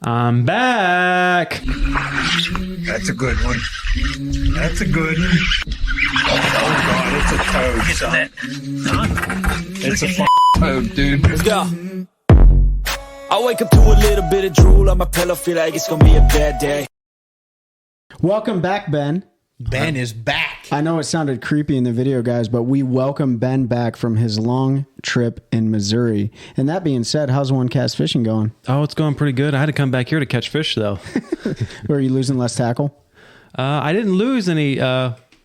I'm back. That's a good one. That's a good one. Oh God, it's a toad, son. It's a toad, dude. Let's go. I wake up to a little bit of drool on my pillow, feel like it's gonna be a bad day. Welcome back, Ben. Ben is back. I know it sounded creepy in the video, guys, but we welcome Ben back from his long trip in Missouri. And that being said, how's OneCast Fishing going? Oh, it's going pretty good. I had to come back here to catch fish, though. Were you losing less tackle? I didn't lose any.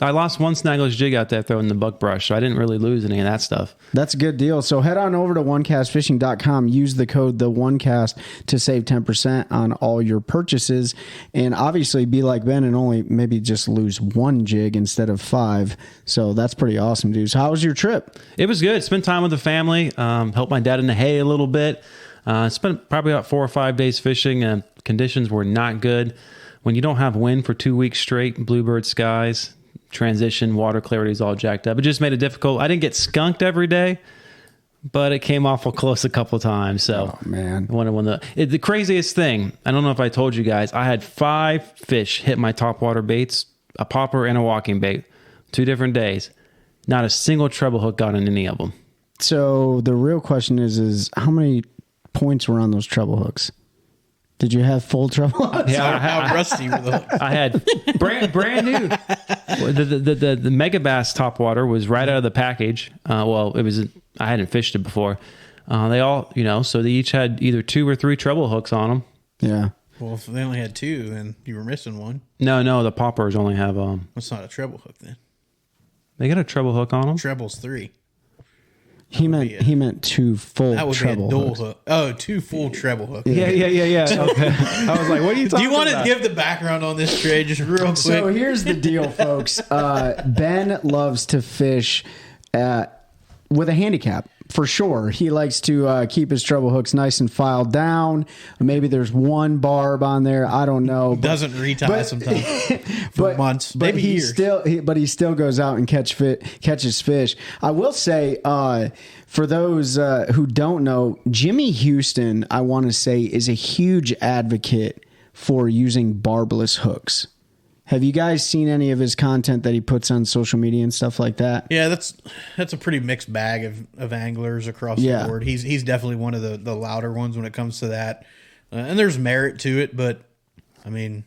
I lost one snagless jig out there throwing the buckbrush, so I didn't really lose any of that stuff. That's a good deal. So head on over to OneCastFishing.com. Use the code TheOneCast to save 10% on all your purchases. And obviously be like Ben and only maybe just lose one jig instead of 5. So that's pretty awesome, dude. So how was your trip? It was good. Spent time with the family. Helped my dad in the hay a little bit. Spent probably about 4 or 5 days fishing, and conditions were not good. When you don't have wind for 2 weeks straight, bluebird skies, transition, water clarity is all jacked up. It just made it difficult. I didn't get skunked every day, but it came awful close a couple of times. So, oh, man. The craziest thing, I don't know if I told you guys, I had 5 fish hit my topwater baits, a popper and a walking bait, 2 different days. Not a single treble hook got in any of them. So the real question is how many points were on those treble hooks? Did you have full treble hooks? Yeah, How rusty were the hooks? I had brand new. The Mega Bass topwater was right out of the package. Well, it was. I hadn't fished it before. They all, so they each had either 2 or 3 treble hooks on them. Yeah. Well, if they only had 2 and you were missing one. No, the poppers only have. That's not a treble hook then. They got a treble hook on them. Treble's 3. He meant 2 full That would treble be a dual hooks. hook. Oh, 2 full treble hooks. Yeah. Okay. I was like, what are you talking about? Do you want to give the background on this, Trey, just real quick? So here's the deal, folks. Ben loves to fish with a handicap. For sure. He likes to keep his treble hooks nice and filed down. Maybe there's one barb on there. I don't know. Doesn't retie sometimes for months, but maybe years. He still goes out and catches fish. I will say, for those who don't know, Jimmy Houston, I want to say, is a huge advocate for using barbless hooks. Have you guys seen any of his content that he puts on social media and stuff like that? Yeah, that's a pretty mixed bag of anglers across the board. He's definitely one of the louder ones when it comes to that. And there's merit to it, but I mean,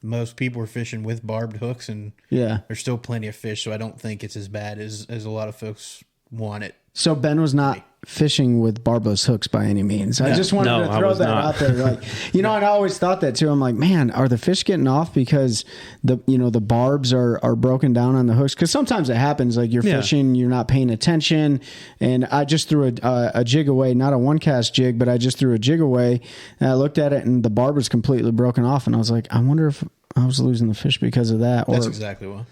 most people are fishing with barbed hooks, and there's still plenty of fish, so I don't think it's as bad as a lot of folks want it. So Ben was not fishing with barbless hooks by any means. I just wanted to throw that out there. Like, and I always thought that too. I'm like, man, are the fish getting off because the barbs are broken down on the hooks? Because sometimes it happens. Like you're fishing, you're not paying attention. And I just threw a jig away, not a OneCast jig, but I just threw a jig away. And I looked at it, and the barb was completely broken off. And I was like, I wonder if I was losing the fish because of that. That's exactly what.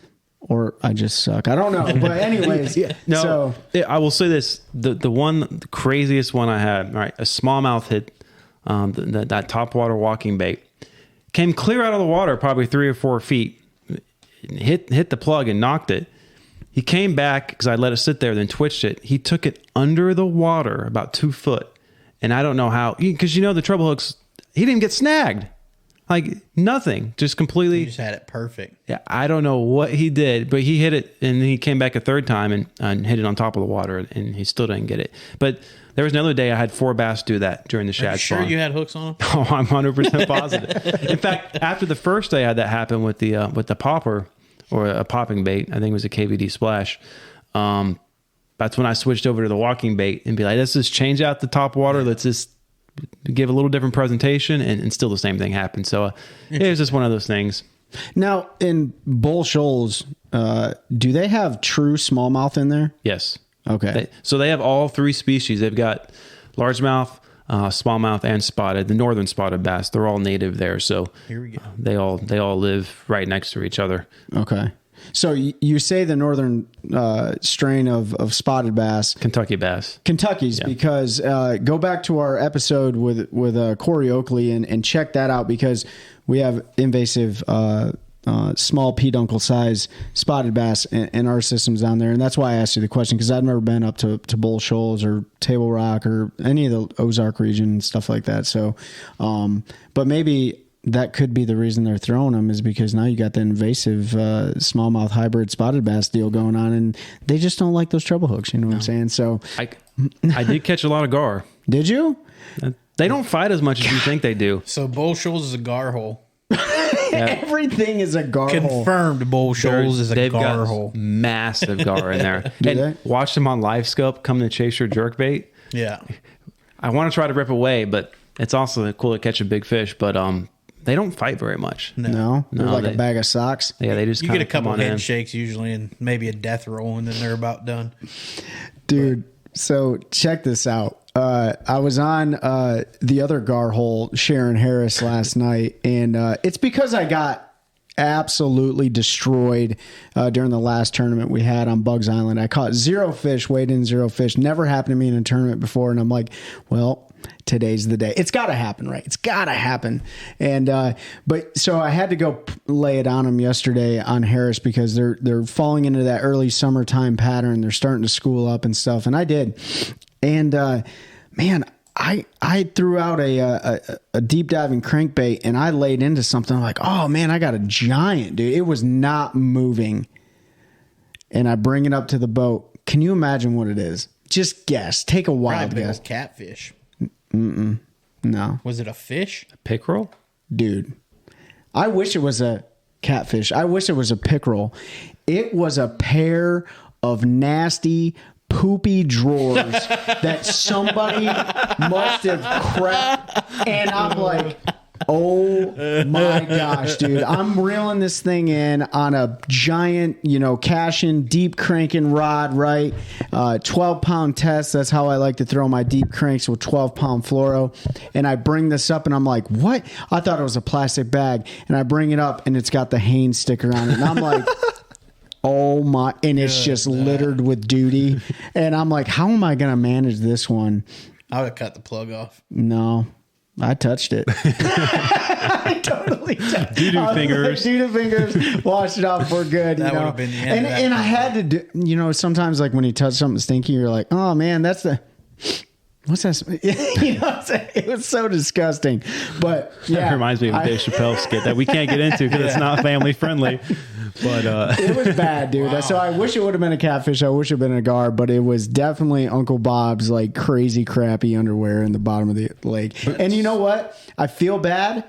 Or I just suck. I don't know. But anyways, I will say this. The craziest one I had, right, a smallmouth hit that topwater walking bait. Came clear out of the water, probably 3 or 4 feet. Hit the plug and knocked it. He came back because I let it sit there, then twitched it. He took it under the water about 2 foot. And I don't know how, because the treble hooks, he didn't get snagged. Like nothing, just completely. He just had it perfect. Yeah, I don't know what he did, but he hit it, and he came back a 3rd time and hit it on top of the water, and he still didn't get it. But there was another day I had 4 bass do that during the shad spawn. Sure, you had hooks on them? Oh, I'm 100% positive. In fact, after the first day I had that happen with the popper or a popping bait, I think it was a KVD splash. That's when I switched over to the walking bait and be like, let's just change out the top water. Let's just give a little different presentation, and still the same thing happened. So it was just one of those things. Now, in Bull Shoals, do they have true smallmouth in there? Yes. Okay. So they have all 3 species. They've got largemouth, smallmouth, and spotted. The northern spotted bass, they're all native there. So here we go. They all live right next to each other. Okay. So you say the northern strain of spotted bass, Kentucky bass, Kentucky's, because go back to our episode with Corey Oakley and check that out, because we have invasive small peduncle size spotted bass in our systems down there. And that's why I asked you the question, because I've never been up to Bull Shoals or Table Rock or any of the Ozark region and stuff like that. So, but maybe that could be the reason they're throwing them, is because now you got the invasive smallmouth hybrid spotted bass deal going on, and they just don't like those treble hooks. You know what I'm saying? So I did catch a lot of gar. Did you? They don't fight as much as you think they do. So Bull Shoals is a gar hole. Yeah. Everything is a gar hole. Confirmed Bull Shoals is a They've gar got hole. Massive gar in there. Do And they? watch them on live scope come to chase your jerkbait. Yeah. I want to try to rip away, but it's also cool to catch a big fish. But they don't fight very much. No, they're like a bag of socks. Yeah, they just You kind get a of come couple on head in. shakes usually, and maybe a death roll, and then they're about done. Dude, so check this out. I was on the other gar hole, Sharon Harris, last night, and it's because I got absolutely destroyed during the last tournament we had on Bugs Island. I caught 0 fish, weighed in 0 fish. Never happened to me in a tournament before, and I'm like, well, today's the day. It's got to happen, right? It's got to happen. And but so I had to go lay it on them yesterday on Harris, because they're falling into that early summertime pattern. They're starting to school up and stuff, and I did. And man, I threw out a deep diving crankbait, and I laid into something. I'm like, oh man, I got a giant, dude. It was not moving. And I bring it up to the boat. Can you imagine what it is? Just guess. Take a wild Probably big guess. old catfish. No, Was it a fish? Pickerel? dude. I wish it was a catfish. I wish it was a pickerel. It was a pair of nasty, poopy drawers that somebody must have cracked. And I'm like, oh my gosh, dude. I'm reeling this thing in on a giant, cash-in, deep cranking rod, right? 12-pound test. That's how I like to throw my deep cranks, with 12-pound fluoro. And I bring this up, and I'm like, what? I thought it was a plastic bag. And I bring it up, and it's got the Hanes sticker on it. And I'm like, oh my, and it's just littered with duty. And I'm like, how am I going to manage this one? I would have cut the plug off. No, I touched it. I totally touched it. Doo-doo fingers. Doo-doo fingers. Washed it off for good. That would have been the end of that and I had to do, sometimes like when you touch something stinky, you're like, oh man, what's that? It was so disgusting. But yeah. That reminds me of a Dave Chappelle skit that we can't get into because it's not family friendly. But it was bad, dude. Wow. So I wish it would have been a catfish. I wish it would have been a gar, but it was definitely Uncle Bob's like crazy crappy underwear in the bottom of the lake. And you know what? I feel bad,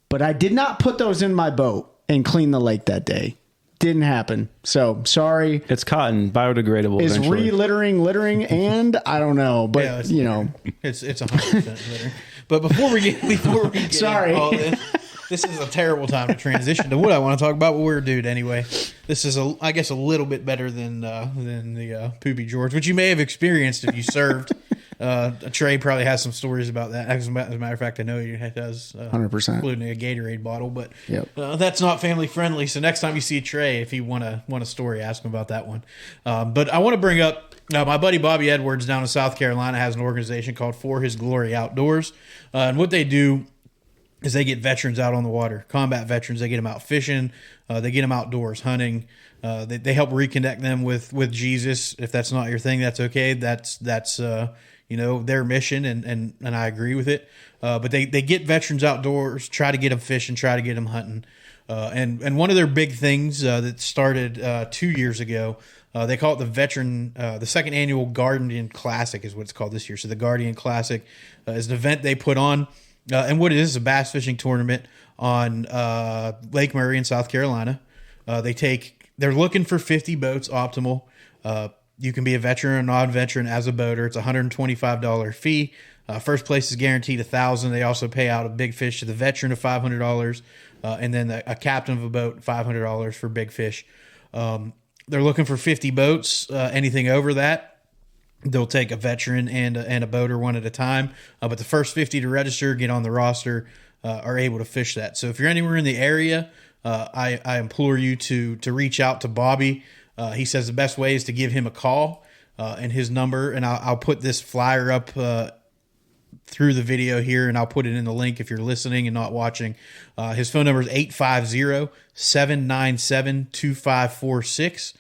but I did not put those in my boat and clean the lake that day. Didn't happen. So sorry. It's cotton, biodegradable. Is eventually. littering, and I don't know, but Yeah, it's, it's 100% litter. But before we get Sorry. all this is a terrible time to transition to what I want to talk about. But we're dude anyway. This is I guess a little bit better than the Poopy George, which you may have experienced if you served. Trey probably has some stories about that. As a matter of fact, I know he does. 100%, including a Gatorade bottle. But yep. That's not family friendly. So next time you see Trey, if you want a story, ask him about that one. But I want to bring up my buddy Bobby Edwards down in South Carolina has an organization called For His Glory Outdoors, and what they do is they get veterans out on the water, combat veterans. They get them out fishing. They get them outdoors hunting. They help reconnect them with Jesus. If that's not your thing, that's okay. That's their mission, and I agree with it. But they get veterans outdoors, try to get them fishing, try to get them hunting. And one of their big things that started 2 years ago, they call it the second annual Guardian Classic is what it's called this year. So the Guardian Classic is an event they put on. And what it is a bass fishing tournament on Lake Murray in South Carolina. They're looking for 50 boats optimal. You can be a veteran or non-veteran as a boater. It's a $125 fee. First place is guaranteed $1,000. They also pay out a big fish to the veteran of $500, and then a captain of a boat $500 for big fish. They're looking for 50 boats. Anything over that, they'll take a veteran and a boater one at a time. But the first 50 to register, get on the roster, are able to fish that. So if you're anywhere in the area, I implore you to reach out to Bobby. He says the best way is to give him a call and his number. And I'll put this flyer up through the video here, and I'll put it in the link if you're listening and not watching. His phone number is 850-797-2546.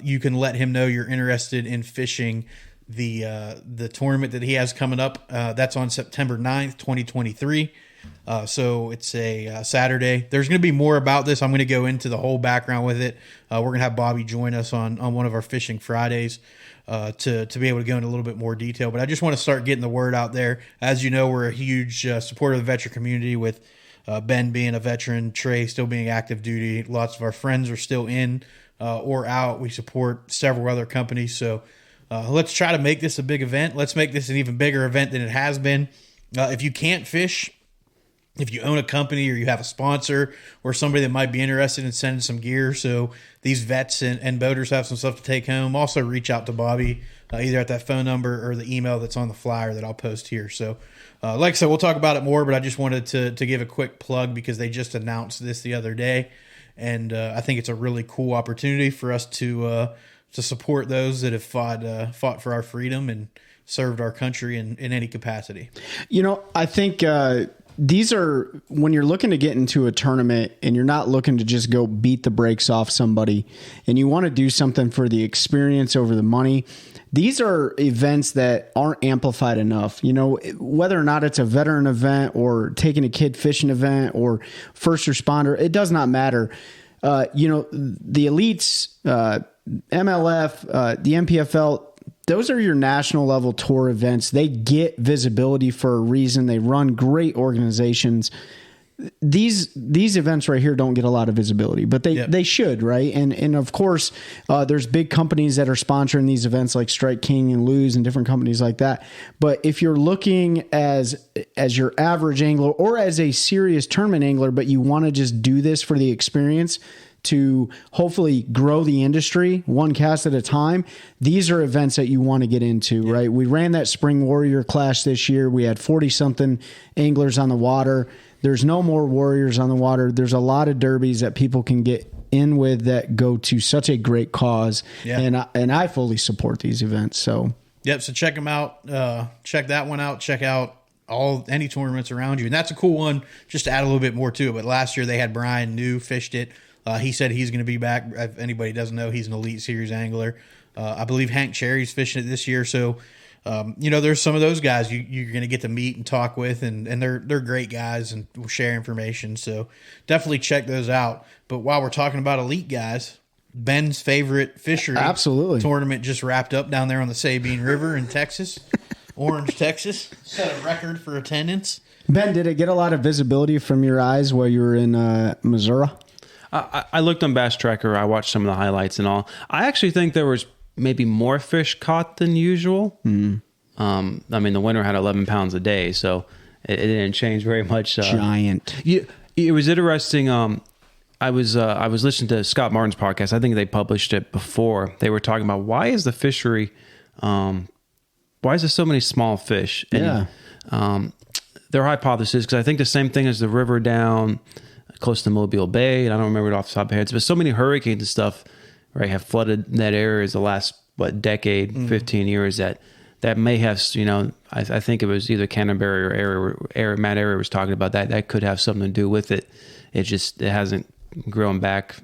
You can let him know you're interested in fishing the tournament that he has coming up. That's on September 9th, 2023. So it's a Saturday. There's going to be more about this. I'm going to go into the whole background with it. We're going to have Bobby join us on one of our Fishing Fridays to be able to go into a little bit more detail. But I just want to start getting the word out there. As you know, we're a huge supporter of the veteran community, with Ben being a veteran, Trey still being active duty. Lots of our friends are still in or out. We support several other companies. So let's try to make this a big event. Let's make this an even bigger event than it has been. If you can't fish, if you own a company or you have a sponsor or somebody that might be interested in sending some gear so these vets and boaters have some stuff to take home, also reach out to Bobby either at that phone number or the email that's on the flyer that I'll post here. So like I said, we'll talk about it more, but I just wanted to give a quick plug because they just announced this the other day, and I think it's a really cool opportunity for us to support those that have fought for our freedom and served our country in any capacity. You know, I think these are, when you're looking to get into a tournament and you're not looking to just go beat the brakes off somebody and you want to do something for the experience over the money, these are events that aren't amplified enough. You know, whether or not it's a veteran event or taking a kid fishing event or first responder, it does not matter. You know, the elites, MLF, the MPFL, those are your national level tour events. They get visibility for a reason. They run great organizations. These events right here don't get a lot of visibility, but they should, right? And of course, there's big companies that are sponsoring these events like Strike King and Lose and different companies like that. But if you're looking as your average angler or as a serious tournament angler, but you want to just do this for the experience, to hopefully grow the industry one cast at a time, these are events that you want to get into, right? We ran that Spring Warrior Clash this year. We had 40-something anglers on the water. There's no more Warriors on the water. There's a lot of derbies that people can get in with that go to such a great cause. Yeah. And I fully support these events. So, yep. So check them out. Check that one out. Check out any tournaments around you. And that's a cool one, just to add a little bit more to it. But last year they had Brian New fished it. He said he's going to be back. If anybody doesn't know, he's an Elite Series angler. I believe Hank Cherry's fishing it this year. So, you know, there's some of those guys you're going to get to meet and talk with, and they're great guys and will share information. So definitely check those out. But while we're talking about elite guys, Ben's favorite fishery tournament just wrapped up down there on the Sabine River in Texas, Orange, Texas. Set a record for attendance. Ben, did it get a lot of visibility from your eyes while you were in Missouri? I looked on Bass Tracker. I watched some of the highlights and all. I actually think there was maybe more fish caught than usual. Mm. I mean, the winter had 11 pounds a day, so it didn't change very much. Giant. It was interesting. I was listening to Scott Martin's podcast. I think they published it before. They were talking about why is the fishery, why is there so many small fish? And, their hypothesis, because I think the same thing as the river down close to Mobile Bay, and I don't remember it off the top of my head, but so many hurricanes and stuff, right, have flooded that area the last, decade, 15 years that may have, you know, I think it was either Canterbury or Matt Area was talking about that could have something to do with it. It hasn't grown back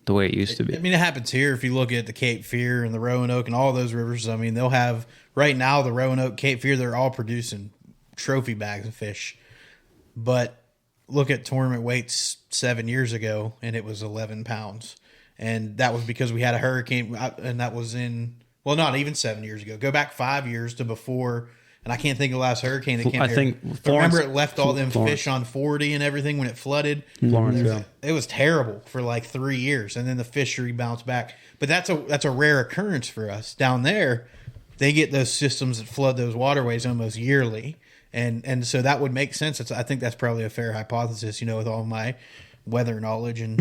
the way it used to be. I mean, it happens here. If you look at the Cape Fear and the Roanoke and all those rivers, I mean, they'll have, right now, the Roanoke, Cape Fear, they're all producing trophy bags of fish. But look at tournament weights 7 years ago, and it was 11 pounds. And that was because we had a hurricane, and that was not even 7 years ago. Go back 5 years to before, and I can't think of the last hurricane that came I here. think remember it left all them fish on 40 and everything when it flooded? Florence, It was terrible for like 3 years, and then the fishery bounced back. But that's a rare occurrence for us. Down there, they get those systems that flood those waterways almost yearly. And so that would make sense. I think that's probably a fair hypothesis, you know, with all my weather knowledge and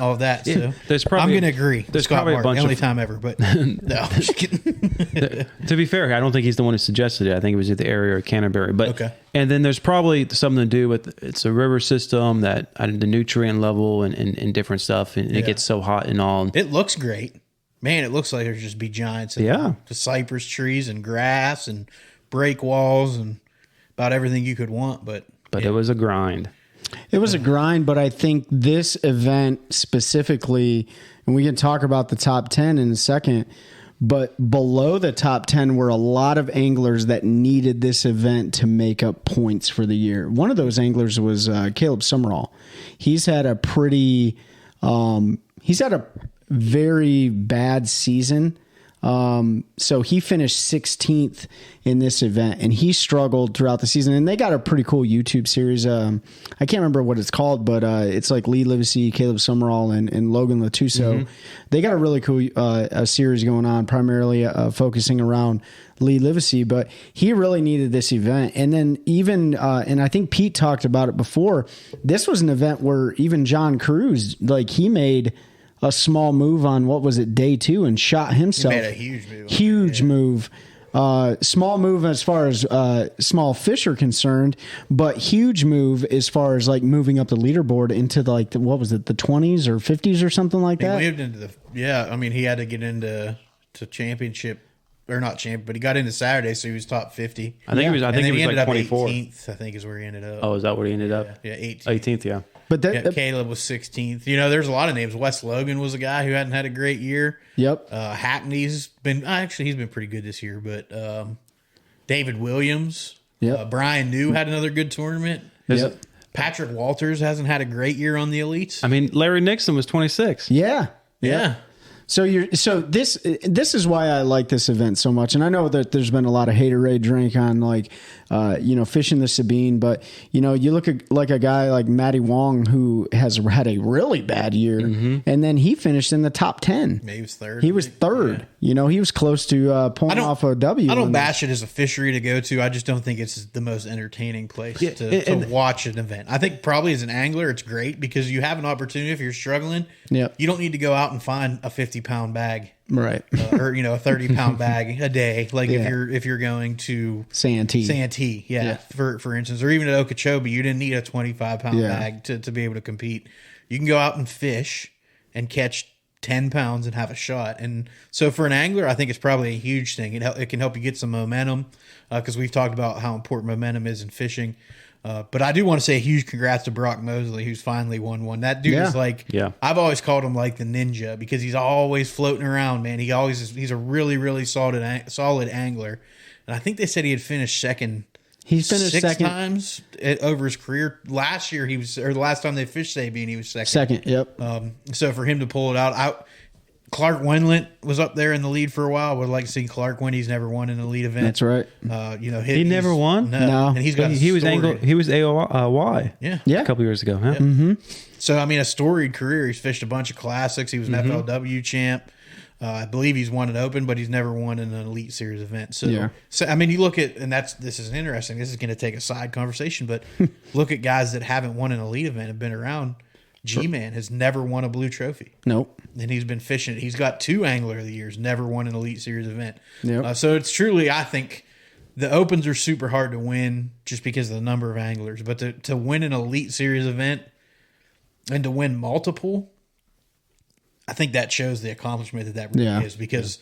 all of that. So I'm going to agree. There's Scott probably Martin, a bunch the only of time ever, but no, I'm just kidding. To be fair, I don't think he's the one who suggested it. I think it was either Area or Canterbury. But okay. And then there's probably something to do with it's a river system that the nutrient level and different stuff, and it gets so hot and all. It looks great, man. It looks like there's just be giants. The cypress trees and grass and break walls and. about everything you could want, but it was a grind. It was a grind, but I think this event specifically, and we can talk about the top 10 in a second, but below the top 10 were a lot of anglers that needed this event to make up points for the year. One of those anglers was Caleb Summerall. He's had a very bad season. So he finished 16th in this event, and he struggled throughout the season. And they got a pretty cool YouTube series. I can't remember what it's called, but it's like Lee Livesey, Caleb Summerall, and Logan Latuso. Mm-hmm. They got a really cool a series going on, primarily focusing around Lee Livesey. But he really needed this event. And then even, and I think Pete talked about it before, this was an event where even John Cruz, like he made a small move on, what was it, day 2, and shot himself. He made a huge move. Huge move. Small move as far as small fish are concerned, but huge move as far as like moving up the leaderboard into like what was it, the 20s or 50s or something like that. He moved into he had to get into championship. Or not champ, but he got into Saturday, so he was top 50. I think he was like 24. 18th, I think, is where he ended up. Oh, is that where he ended up? Yeah, 18th. 18th, yeah. But Caleb was 16th. You know, there's a lot of names. Wes Logan was a guy who hadn't had a great year. Yep. Hackney's been he's been pretty good this year, but David Williams, Brian New had another good tournament. Yep. Patrick Walters hasn't had a great year on the elites. I mean, Larry Nixon was 26. Yeah. So this is why I like this event so much, and I know that there's been a lot of haterade drink on like fishing the Sabine, but you look at like a guy like Matty Wong who has had a really bad year, and then he finished in the top 10. Maybe he was third. He was third. Yeah. He was close to pulling off a W. I don't bash it as a fishery to go to. I just don't think it's the most entertaining place to watch an event. I think probably as an angler, it's great because you have an opportunity if you're struggling. Yep. You don't need to go out and find a 50-pound bag. Right. Or a 30-pound bag a day, like if you're going to Santee, for instance, or even at Okeechobee, you didn't need a 25-pound bag to be able to compete. You can go out and fish and catch 10 pounds and have a shot. And so for an angler, I think it's probably a huge thing. It can help you get some momentum because we've talked about how important momentum is in fishing. But I do want to say a huge congrats to Brock Mosley, who's finally won one. That dude is I've always called him like the ninja because he's always floating around, man. He's a really, really solid angler. And I think they said he had finished second. He's finished 6 second times over his career. Last year the last time they fished Sabine, he was second. Second, yep. So for him to pull it out, Clark Wendlandt was up there in the lead for a while. I would like to see Clark win. He's never won in a lead event. That's right. He never won. No. And he's got he was AOY. Yeah. A couple years ago. Huh? Yeah. Mm-hmm. So I mean, a storied career. He's fished a bunch of classics. He was an FLW champ. I believe he's won an Open, but he's never won in an Elite Series event. So I mean, you look at, and this is interesting. This is going to take a side conversation, but look at guys that haven't won an Elite event, have been around. G-Man has never won a blue trophy. Nope. And he's been fishing. He's got 2 Angler of the Years, never won an Elite Series event. Yep. So it's truly, I think, the Opens are super hard to win just because of the number of anglers. But to win an Elite Series event and to win multiple, I think that shows the accomplishment that really is. Because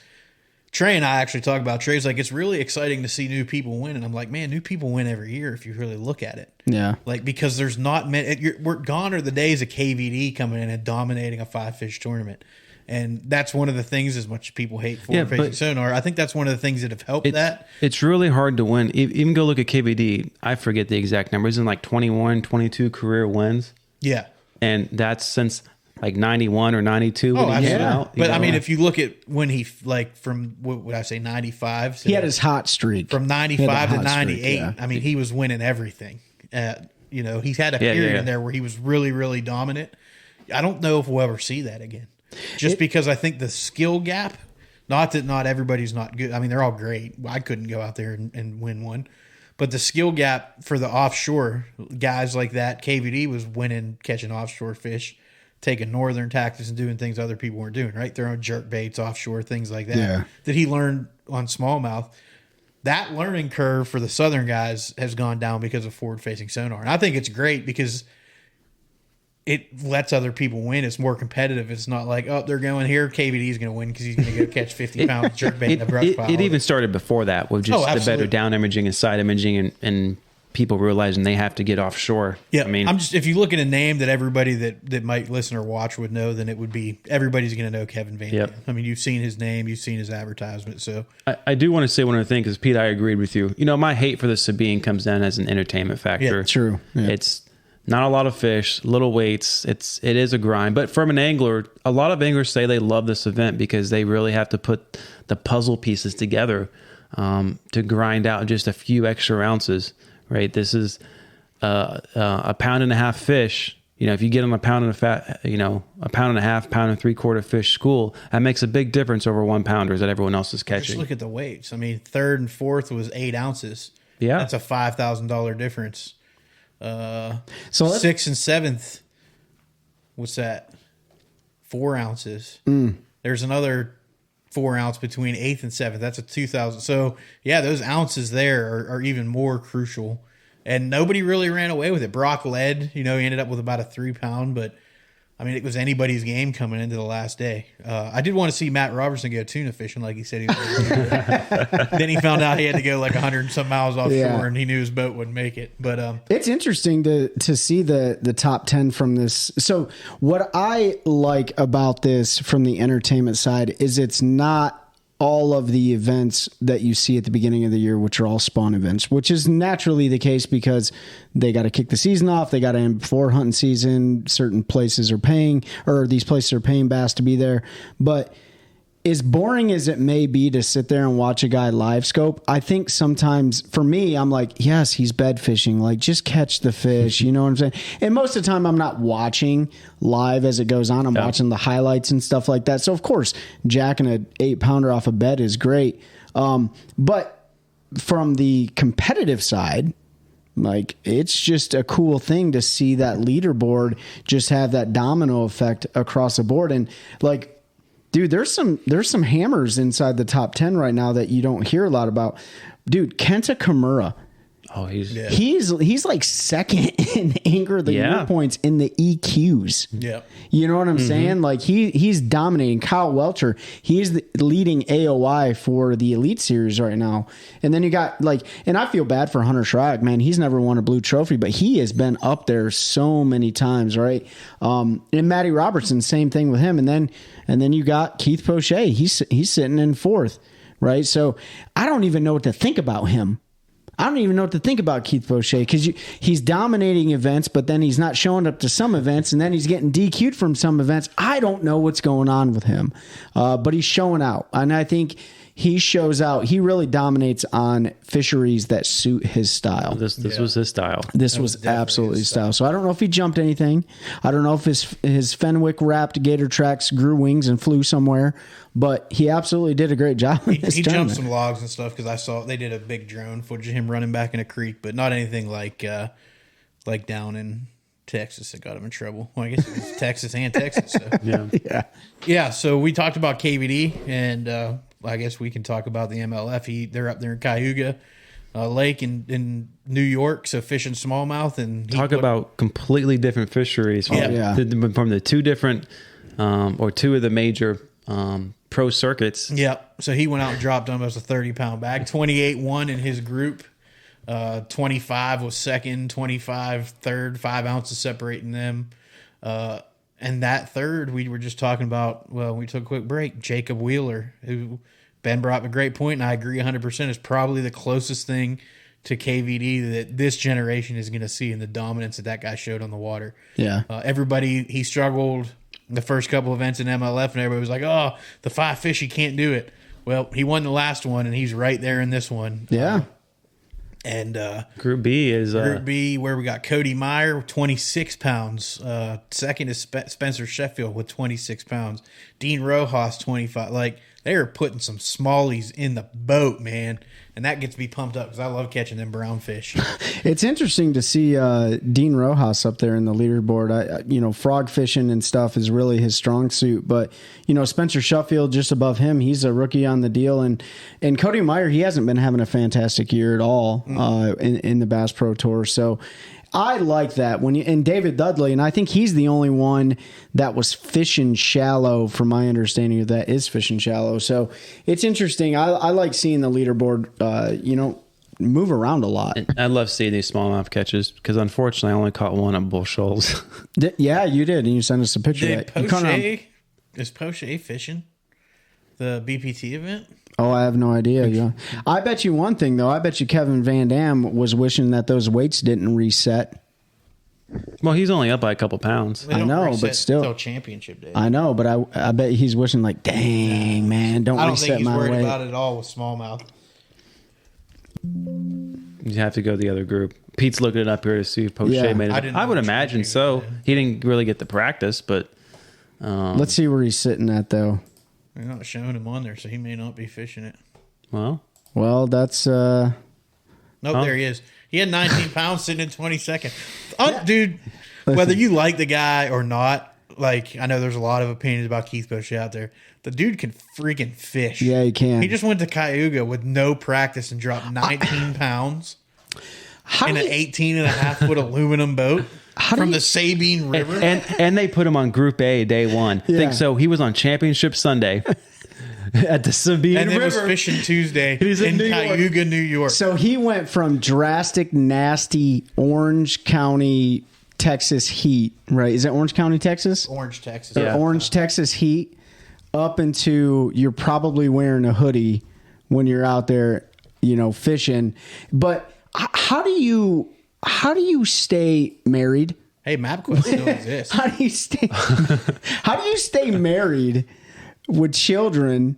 Trey and I actually talk about, Trey's like, it's really exciting to see new people win. And I'm like, man, new people win every year if you really look at it. Yeah. Like, because there's not many, we're gone are the days of KVD coming in and dominating a 5-fish tournament. And that's one of the things, as much as people hate forward-facing sonar, I think that's one of the things that have helped that. It's really hard to win. Even go look at KVD. I forget the exact numbers. In like 21, 22 career wins. Yeah. And that's since like 91 or 92 when he came out. But I mean, if you look at when he, like, from, what would I say, 95? He had his hot streak. From 95 to 98. I mean, he was winning everything. He's had a period in there where he was really, really dominant. I don't know if we'll ever see that again. Just because I think the skill gap, not that not everybody's not good. I mean, they're all great. I couldn't go out there and win one. But the skill gap for the offshore guys like that, KVD was winning, catching offshore fish, taking northern tactics and doing things other people weren't doing, right? Throwing jerk baits offshore, things like that, that he learned on smallmouth. That learning curve for the southern guys has gone down because of forward-facing sonar. And I think it's great because it lets other people win. It's more competitive. It's not like, oh, they're going here, KVD's going to win because he's going to go catch 50-pound jerk bait in a brush pile. It even started before that with just the better down imaging and side imaging and people realizing they have to get offshore. Yeah, I mean, if you look at a name that everybody that might listen or watch would know, then it would be everybody's going to know Kevin Van. Yep. I mean, you've seen his name, you've seen his advertisement. So I do want to say one other thing, because Pete, I agreed with you. My hate for the Sabine comes down as an entertainment factor. Yeah, true. Yeah. It's not a lot of fish, little weights. It is a grind. But from an angler, a lot of anglers say they love this event because they really have to put the puzzle pieces together to grind out just a few extra ounces, right? This is a pound and a half fish. If you get on a pound and a pound and a half, pound and 3/4 fish school, that makes a big difference over 1 pounders that everyone else is catching. Just look at the weights. I mean, 3rd and 4th was 8 ounces. Yeah. That's a $5,000 difference. So 6th and 7th, what's that? 4 ounces. There's another 4 ounce between 8th and 7th. That's a 2,000. So yeah, those ounces there are even more crucial. And nobody really ran away with it. Brock led. He ended up with about a 3 pound, but I mean, it was anybody's game coming into the last day. I did want to see Matt Robertson go tuna fishing, like he said he was going to do. Then he found out he had to go like 100 and some miles offshore, and he knew his boat wouldn't make it. But it's interesting to see the top 10 from this. So what I like about this from the entertainment side is it's not all of the events that you see at the beginning of the year, which are all spawn events, which is naturally the case because they got to kick the season off. They got to end before hunting season. Certain places are paying, or these places are paying bass to be there. But as boring as it may be to sit there and watch a guy live scope, I think sometimes for me, I'm like, yes, he's bed fishing. Like, just catch the fish. You know what I'm saying? And most of the time I'm not watching live as it goes on. I'm watching the highlights and stuff like that. So of course, jacking an 8-pounder off a bed is great. But from the competitive side, like, it's just a cool thing to see that leaderboard just have that domino effect across the board. And like, dude, there's some hammers inside the top 10 right now that you don't hear a lot about. Dude, Kenta Kimura. Oh, he's like second in Anchor of the Year points in the EQs. Yeah. You know what I'm saying? Like, he's dominating. Kyle Welcher, he's the leading AOI for the Elite Series right now. And then you got and I feel bad for Hunter Schrock, man. He's never won a blue trophy, but he has been up there so many times, right? And Matty Robertson, same thing with him. And then you got Keith Poche. He's sitting in 4th, right? So I don't even know what to think about him. I don't even know what to think about Keith Poche because he's dominating events, but then he's not showing up to some events, and then he's getting DQ'd from some events. I don't know what's going on with him, but he's showing out. And I think he shows out. He really dominates on fisheries that suit his style. This was his style. This was absolutely his style. So I don't know if he jumped anything. I don't know if his Fenwick wrapped gator tracks grew wings and flew somewhere, but he absolutely did a great job. He jumped some logs and stuff because I saw they did a big drone footage of him running back in a creek, but not anything like down in Texas that got him in trouble. Well, I guess it was Texas and Texas. So. Yeah. So we talked about KVD, and I guess we can talk about the MLF. They're up there in Cayuga Lake in New York, so fishing smallmouth. And talk about completely different fisheries from the two different or two of the major pro circuits. Yeah. So he went out and dropped almost a 30-pound bag. 28 won in his group. 25 was second, 25 third, 5 ounces separating them. And that third, we were just talking about, well, we took a quick break, Jacob Wheeler, who Ben brought up a great point, and I agree 100%, is probably the closest thing to KVD that this generation is going to see in the dominance that guy showed on the water. Yeah. He struggled the first couple events in MLF, and everybody was like, oh, the 5 fish, he can't do it. Well, he won the last one, and he's right there in this one. Yeah. And Group B is Group B, where we got Cody Meyer, 26 pounds. Second is Spencer Sheffield with 26 pounds. Dean Rojas, 25. Like, they are putting some smallies in the boat, man. And that gets me pumped up because I love catching them brown fish. It's interesting to see Dean Rojas up there in the leaderboard. Frog fishing and stuff is really his strong suit. But, Spencer Sheffield just above him, he's a rookie on the deal. And Cody Meyer, he hasn't been having a fantastic year at all in the Bass Pro Tour. So I like that and David Dudley, and I think he's the only one that was fishing shallow, from my understanding of that, is fishing shallow. So it's interesting. I like seeing the leaderboard, move around a lot. And I love seeing these smallmouth catches because unfortunately I only caught one at Bull Shoals. Yeah, you did, and you sent us a picture. Is Poche fishing the BPT event? Oh, I have no idea. Yeah, I bet you one thing though. I bet you Kevin Van Dam was wishing that those weights didn't reset. Well, he's only up by a couple pounds. I know, but still, until championship day. I know, but I bet he's wishing like, dang man, don't reset my weight. I don't think he's worried about it at all with smallmouth. You have to go to the other group. Pete's looking it up here to see if Poche made it. I would imagine so. He didn't really get the practice, but let's see where he's sitting at though. They're not showing him on there, so he may not be fishing it. Well, that's nope, there he is. He had 19 pounds sitting in 22nd. Dude, whether you like the guy or not, like, I know there's a lot of opinions about Keith Poche out there. The dude can freaking fish. Yeah, he can. He just went to Cayuga with no practice and dropped 19 pounds in an 18.5-foot aluminum boat from the Sabine River. And they put him on Group A day one. Yeah. Think so. He was on Championship Sunday. At the Sabine and then River. was fishing Tuesday in Cayuga, New York. So he went from drastic, nasty Orange County, Texas heat, right? Is it Orange County, Texas? Orange, Texas. Yeah. Orange, Texas heat up into you're probably wearing a hoodie when you're out there, fishing. But how do you stay married? Hey, MapQuest still exists. How do you stay married with children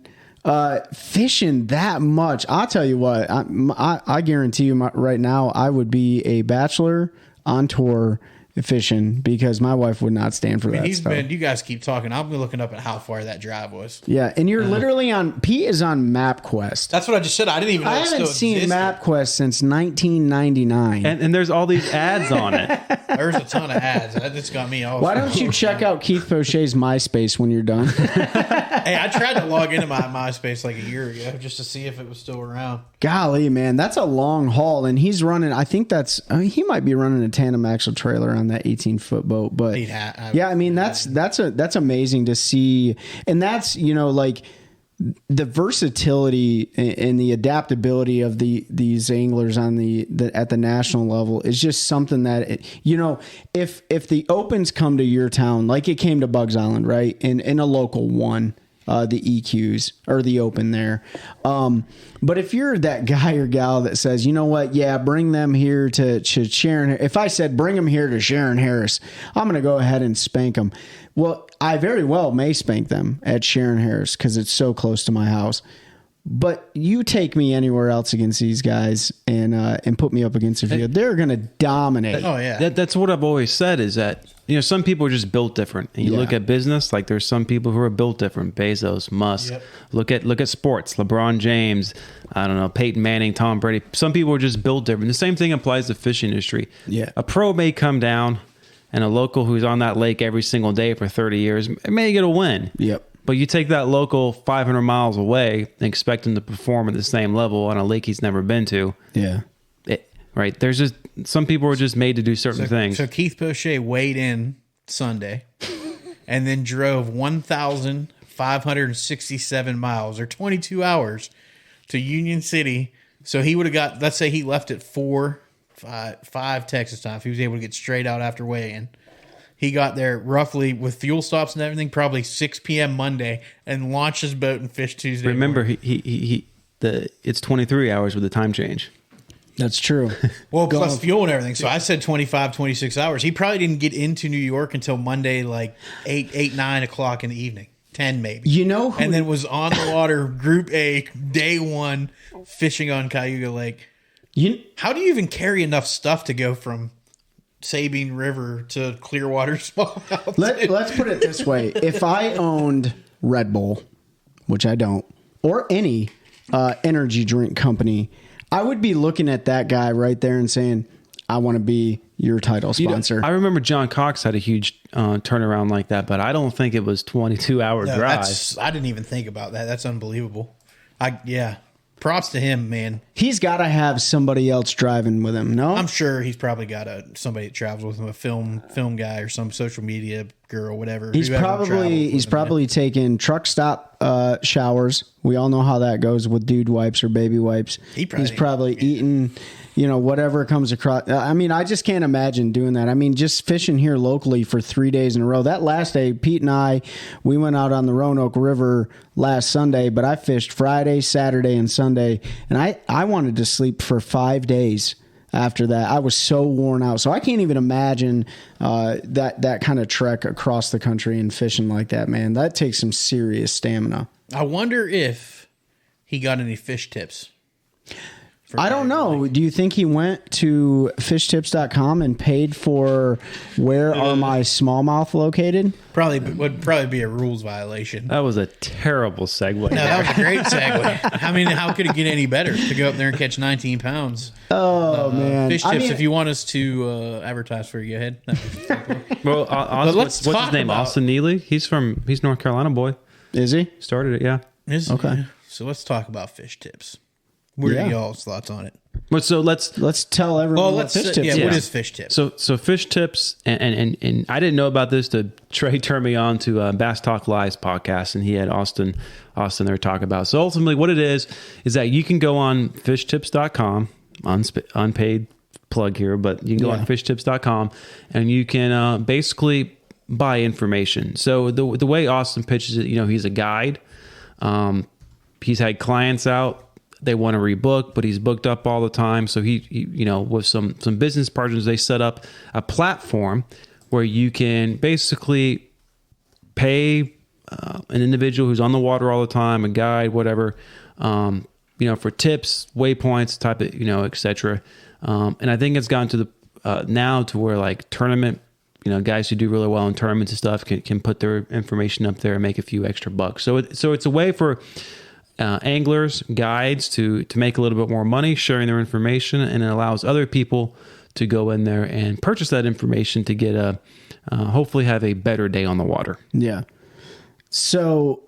fishing that much? I'll tell you what, I guarantee you right now I would be a bachelor on tour fishing because my wife would not stand for that stuff. You guys keep talking. I'll be looking up at how far that drive was. Yeah, and you're literally on. Pete is on MapQuest. That's what I just said. I didn't even know I haven't seen MapQuest since 1999. And there's all these ads on it. There's a ton of ads. That just got me off. Why don't you check out Keith Poche's MySpace when you're done? Hey, I tried to log into my MySpace like a year ago just to see if it was still around. Golly, man, that's a long haul, and he's running. I think he might be running a tandem axle trailer on that 18-foot boat. But yeah, I mean that's amazing to see, and that's like the versatility and the adaptability of these anglers on at the national level is just something that if the opens come to your town like it came to Bugs Island, right, in a local one. The EQs or the open there. But if you're that guy or gal that says, you know what? Yeah, bring them here to Sharon. If I said, bring them here to Sharon Harris, I'm going to go ahead and spank them. Well, I very well may spank them at Sharon Harris because it's so close to my house. But you take me anywhere else against these guys and put me up against a field, they're going to dominate. Oh yeah, that's what I've always said is that some people are just built different. And you look at business, like there's some people who are built different. Bezos, Musk. Yep. Look at sports. LeBron James. I don't know, Peyton Manning, Tom Brady. Some people are just built different. The same thing applies to the fishing industry. Yeah, a pro may come down, and a local who's on that lake every single day for 30 years may get a win. Yep. But you take that local 500 miles away and expect him to perform at the same level on a lake he's never been to. Yeah. Right. There's just some people are just made to do certain things. So Keith Poche weighed in Sunday and then drove 1,567 miles or 22 hours to Union City. So he would have got, let's say he left at 5 Texas time. If he was able to get straight out after weigh-in. He got there roughly with fuel stops and everything, probably 6 p.m. Monday, and launched his boat and fished Tuesday. Remember, it's 23 hours with the time change. That's true. Well, plus fuel and everything. So I said 25, 26 hours. He probably didn't get into New York until Monday, like 9 o'clock in the evening, 10 maybe. And then was on the water, Group A, day one, fishing on Cayuga Lake. How do you even carry enough stuff to go from Sabine River to Clearwater Smallmouth? Let's put it this way. If I owned Red Bull, which I don't, or any energy drink company, I would be looking at that guy right there and saying, I want to be your title sponsor. I remember John Cox had a huge turnaround like that, but I don't think it was 22-hour drive. I didn't even think about that. That's unbelievable. Props to him, man. He's got to have somebody else driving with him, no? I'm sure he's probably got somebody that travels with him, a film guy or some social media girl, whatever. He's probably taking truck stop showers. We all know how that goes with dude wipes or baby wipes. He's probably eating, whatever comes across. I mean, I just can't imagine doing that. I mean, just fishing here locally for 3 days in a row. That last day, Pete and I, we went out on the Roanoke River last Sunday, but I fished Friday, Saturday, and Sunday, and I wanted to sleep for 5 days. After that, I was so worn out. So I can't even imagine that kind of trek across the country and fishing like that, man. That takes some serious stamina. I wonder if he got any fish tips. I don't know. Do you think he went to fishtips.com and paid for where are my smallmouth located? Would probably be a rules violation. That was a terrible segue. No, that was a great segue. I mean, how could it get any better to go up there and catch 19 pounds? Oh, man. Fish tips, if you want us to advertise for you, go ahead. Well, what's his name? Austin Neely? He's North Carolina boy. Is he? Started it, yeah. Okay. So let's talk about fish tips. What are y'all's thoughts on it? But so let's tell everyone what fish tips. What is fish tips? So fish tips, and I didn't know about this. Trey turned me on to Bass Talk Live's podcast, and he had Austin there talk about. So ultimately, what it is that you can go on fishtips.com, unpaid plug here, but you can go on fishtips.com, and you can basically buy information. So the way Austin pitches it, he's a guide. He's had clients out. They want to rebook, but he's booked up all the time. So he with some business partners, they set up a platform where you can basically pay an individual who's on the water all the time, a guide, whatever, for tips, waypoints, type of, etc. And I think it's gotten to the now to where like tournament, guys who do really well in tournaments and stuff can put their information up there and make a few extra bucks. So it's a way for anglers, guides to make a little bit more money sharing their information, and it allows other people to go in there and purchase that information to get hopefully have a better day on the water. Yeah. So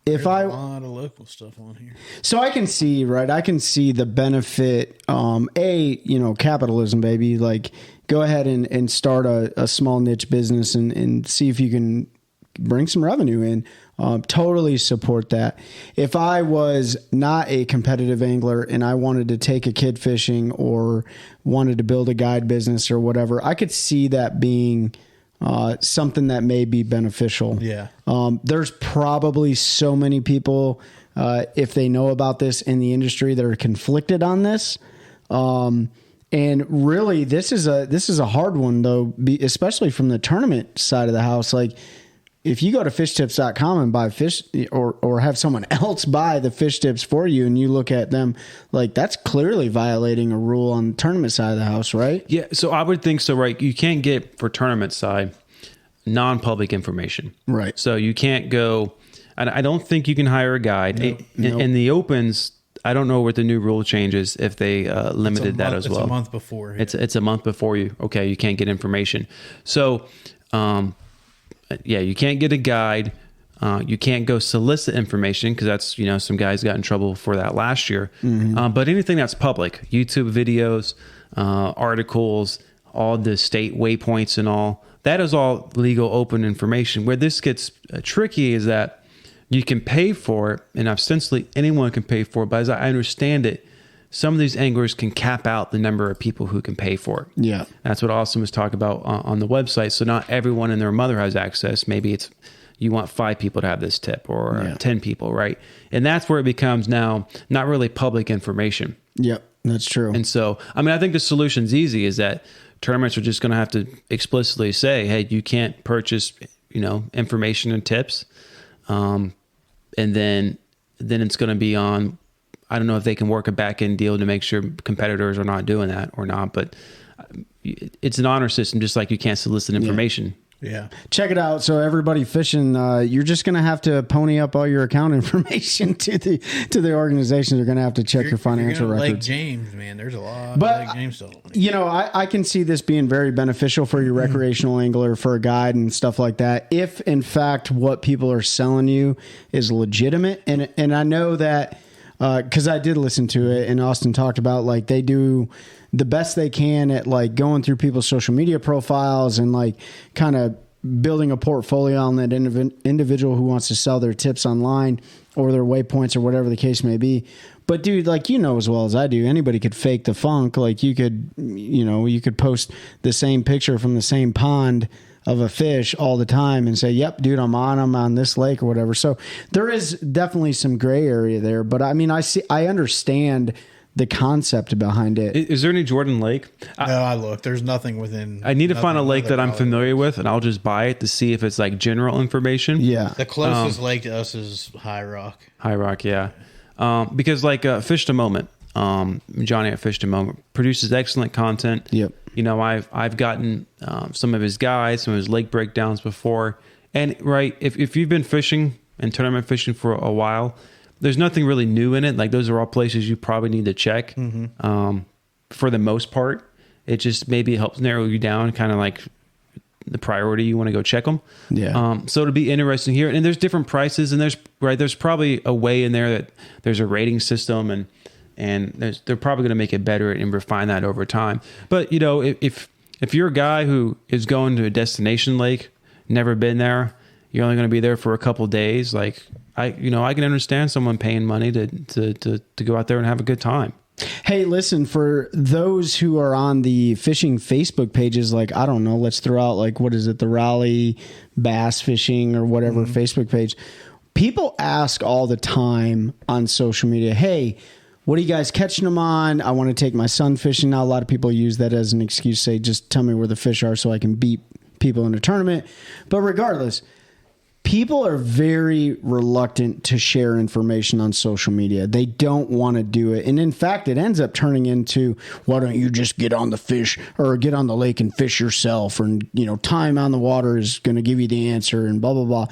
There's a lot of local stuff on here. So I can see the benefit. Capitalism, baby. Like, go ahead and start a small niche business and see if you can bring some revenue in. Totally support that. If I was not a competitive angler and I wanted to take a kid fishing or wanted to build a guide business or whatever, I could see that being something that may be beneficial. Yeah. There's probably so many people, if they know about this in the industry, that are conflicted on this. And really, this is a hard one though, especially from the tournament side of the house. Like, if you go to fishtips.com and buy fish or have someone else buy the fish tips for you and you look at them, like, that's clearly violating a rule on the tournament side of the house, right? Yeah. So I would think so, right? You can't get, for tournament side, non-public information. Right. So you can't go, I don't think you can hire a guide. In the opens, I don't know what the new rule changes if they limited that as well. It's a month before. It's a month before you can't get information. So, you can't get a guide. You can't go solicit information because that's, some guys got in trouble for that last year. Mm-hmm. But anything that's public, YouTube videos, articles, all the state waypoints and all, that is all legal, open information. Where this gets tricky is that you can pay for it, and ostensibly anyone can pay for it. But as I understand it, some of these anglers can cap out the number of people who can pay for it. Yeah. That's what Austin was talking about on the website. So not everyone and their mother has access. Maybe it's you want 5 people to have this tip or 10 people, right? And that's where it becomes now not really public information. Yep, that's true. And so, I think the solution's easy, is that tournaments are just going to have to explicitly say, hey, you can't purchase, information and tips. And then it's going to be on, I don't know if they can work a back-end deal to make sure competitors are not doing that or not, but it's an honor system, just like you can't solicit information. Yeah. Check it out. So everybody fishing, you're just going to have to pony up all your account information to the organizations. You're going to have to check your financial records. Lake James, man, there's a lot of Lake James stuff. I can see this being very beneficial for your recreational angler, for a guide and stuff like that. If in fact what people are selling you is legitimate. And I know that, cause I did listen to it, and Austin talked about, like, they do the best they can at, like, going through people's social media profiles and, like, kind of building a portfolio on that individual who wants to sell their tips online or their waypoints or whatever the case may be. But dude, like, you know as well as I do, anybody could fake the funk. Like you could post the same picture from the same pond of a fish all the time and say, yep, dude, I'm on this lake or whatever. So there is definitely some gray area there. But I mean, I understand the concept behind it. Is there any Jordan Lake? No, I looked. There's nothing within. I need to find a lake that I'm familiar with, and I'll just buy it to see if it's like general information. Yeah. The closest lake to us is High Rock. High Rock, yeah. Because like Fish to Moment, Johnny at Fish to Moment produces excellent content. Yep. You know, I've gotten some of his guides, some of his lake breakdowns before. And right, if you've been fishing and tournament fishing for a while, there's nothing really new in it. Like those are all places you probably need to check. For the most part, it just maybe helps narrow you down, kind of like the priority you want to go check them. Yeah. So it'll be interesting here. And there's different prices, and there's probably a way in there that there's a rating system, and they're probably going to make it better and refine that over time. But you know, if you're a guy who is going to a destination lake, never been there, you're only going to be there for a couple of days, like I can understand someone paying money to go out there and have a good time. Hey, listen, for those who are on the fishing Facebook pages, like, I don't know, let's throw out like, what is it? The Raleigh Bass Fishing or whatever Facebook page. People ask all the time on social media, hey, what are you guys catching them on? I want to take my son fishing. Now, a lot of people use that as an excuse, say, just tell me where the fish are so I can beat people in a tournament. But regardless, people are very reluctant to share information on social media. They don't want to do it. And in fact, it ends up turning into, why don't you just get on the fish or get on the lake and fish yourself? And, you know, time on the water is going to give you the answer and blah, blah, blah.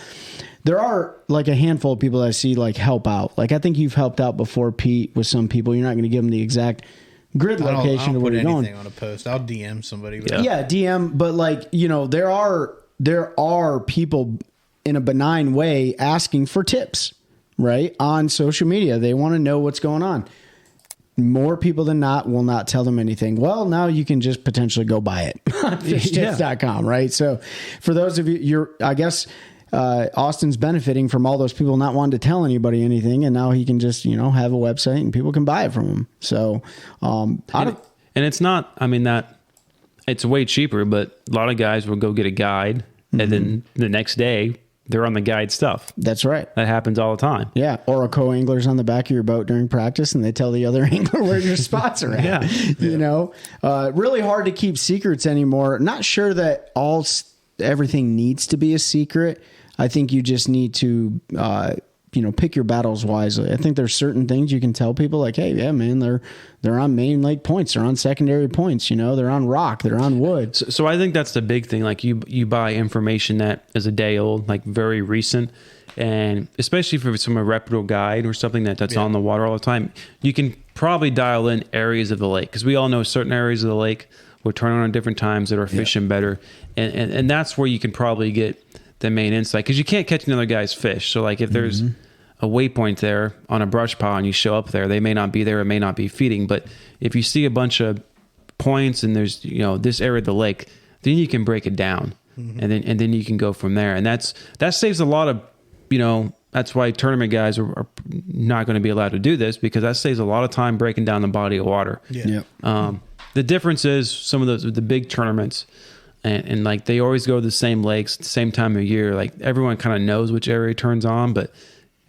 There are like a handful of people that I see like help out. Like I think you've helped out before, Pete, with some people. You're not going to give them the exact grid location of where you're going. On a post. I'll DM somebody. Yeah, DM. But like, you know, there are people in a benign way asking for tips, right? On social media. They want to know what's going on. More people than not will not tell them anything. Well, now you can just potentially go buy it on fishtips.com, right? So for those of you, I guess Austin's benefiting from all those people not wanting to tell anybody anything, and now he can just, you know, have a website and people can buy it from him. So, and it's not, I mean, that it's way cheaper, but a lot of guys will go get a guide and then the next day they're on the guide stuff. That's right. That happens all the time. Yeah. Or a co-angler's on the back of your boat during practice and they tell the other angler where your spots are at. You know, really hard to keep secrets anymore. Not sure that everything needs to be a secret. I think you just need to, pick your battles wisely. I think there's certain things you can tell people like, hey, yeah, man, they're on main lake points. They're on secondary points. You know, they're on rock. They're on wood. So I think that's the big thing. Like you buy information that is a day old, like very recent. And especially if it's from a reputable guide or something that's on the water all the time, you can probably dial in areas of the lake. Because we all know certain areas of the lake will turn on at different times that are fishing better. And that's where you can probably get the main insight, because you can't catch another guy's fish. So like if there's a waypoint there on a brush pile and you show up there, they may not be there, it may not be feeding. But if you see a bunch of points and there's, you know, this area of the lake, then you can break it down and then you can go from there. And that saves a lot of, you know, that's why tournament guys are not going to be allowed to do this, because that saves a lot of time breaking down the body of water. The difference is some of the big tournaments, and like they always go to the same lakes at the same time of year. Like everyone kind of knows which area turns on. But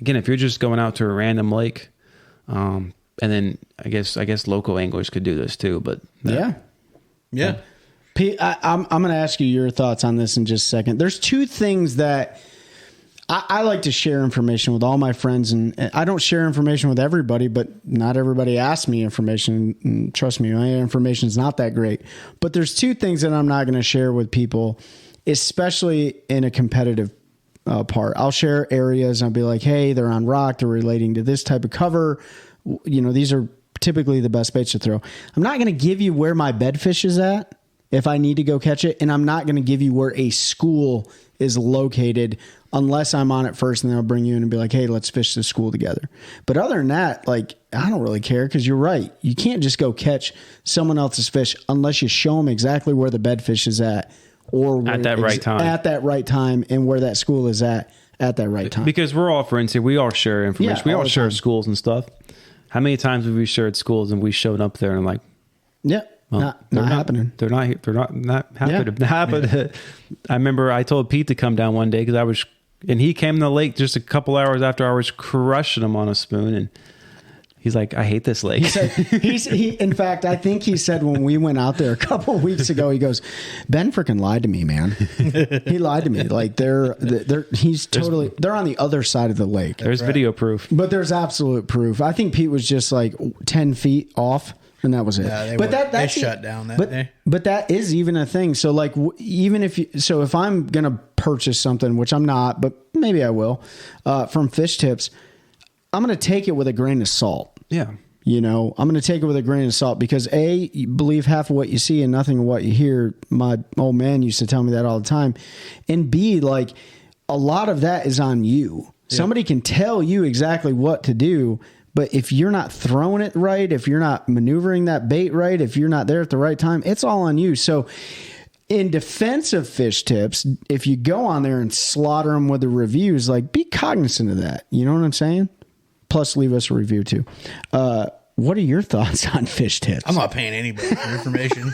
again, if you're just going out to a random lake, and then I guess local anglers could do this too. But yeah. Pete, I'm going to ask you your thoughts on this in just a second. There's two things that I like to share information with all my friends, and I don't share information with everybody, but not everybody asks me information. And trust me, my information is not that great. But there's two things that I'm not going to share with people, especially in a competitive part. I'll share areas and I'll be like, hey, they're on rock, they're relating to this type of cover. You know, these are typically the best baits to throw. I'm not going to give you where my bedfish is at if I need to go catch it, and I'm not going to give you where a school is located unless I'm on it first, and then I'll bring you in and be like, hey, let's fish the school together. But other than that, like, I don't really care, because you're right. You can't just go catch someone else's fish unless you show them exactly where the bedfish is at or at that right time. At that right time, and where that school is at that right time. Because we're all friends here. We all share information. Yeah, we all the share time. schools and stuff. How many times have we shared schools and we showed up there and I'm like, yeah, well, not happening. They're not happening. I remember I told Pete to come down one day and he came to the lake just a couple hours after I was crushing him on a spoon, and he's like, I hate this lake. In fact, I think he said when we went out there a couple of weeks ago, he goes, Ben freaking lied to me, man. He lied to me. Like they're on the other side of the lake. There's video proof. But there's absolute proof. I think Pete was just like 10 feet off, and that was it. Yeah, they shut down that day. But that is even a thing. So like, if I'm going to purchase something, which I'm not, but maybe I will, from Fish Tips, I'm going to take it with a grain of salt. Yeah. I'm going to take it with a grain of salt because A, you believe half of what you see and nothing of what you hear. My old man used to tell me that all the time. And B, like a lot of that is on you. Yeah. Somebody can tell you exactly what to do, but if you're not throwing it right, if you're not maneuvering that bait right, if you're not there at the right time, it's all on you. So in defense of Fish Tips, if you go on there and slaughter them with the reviews, like be cognizant of that. You know what I'm saying? Plus, leave us a review too. What are your thoughts on Fish Tips? I'm not paying anybody for information,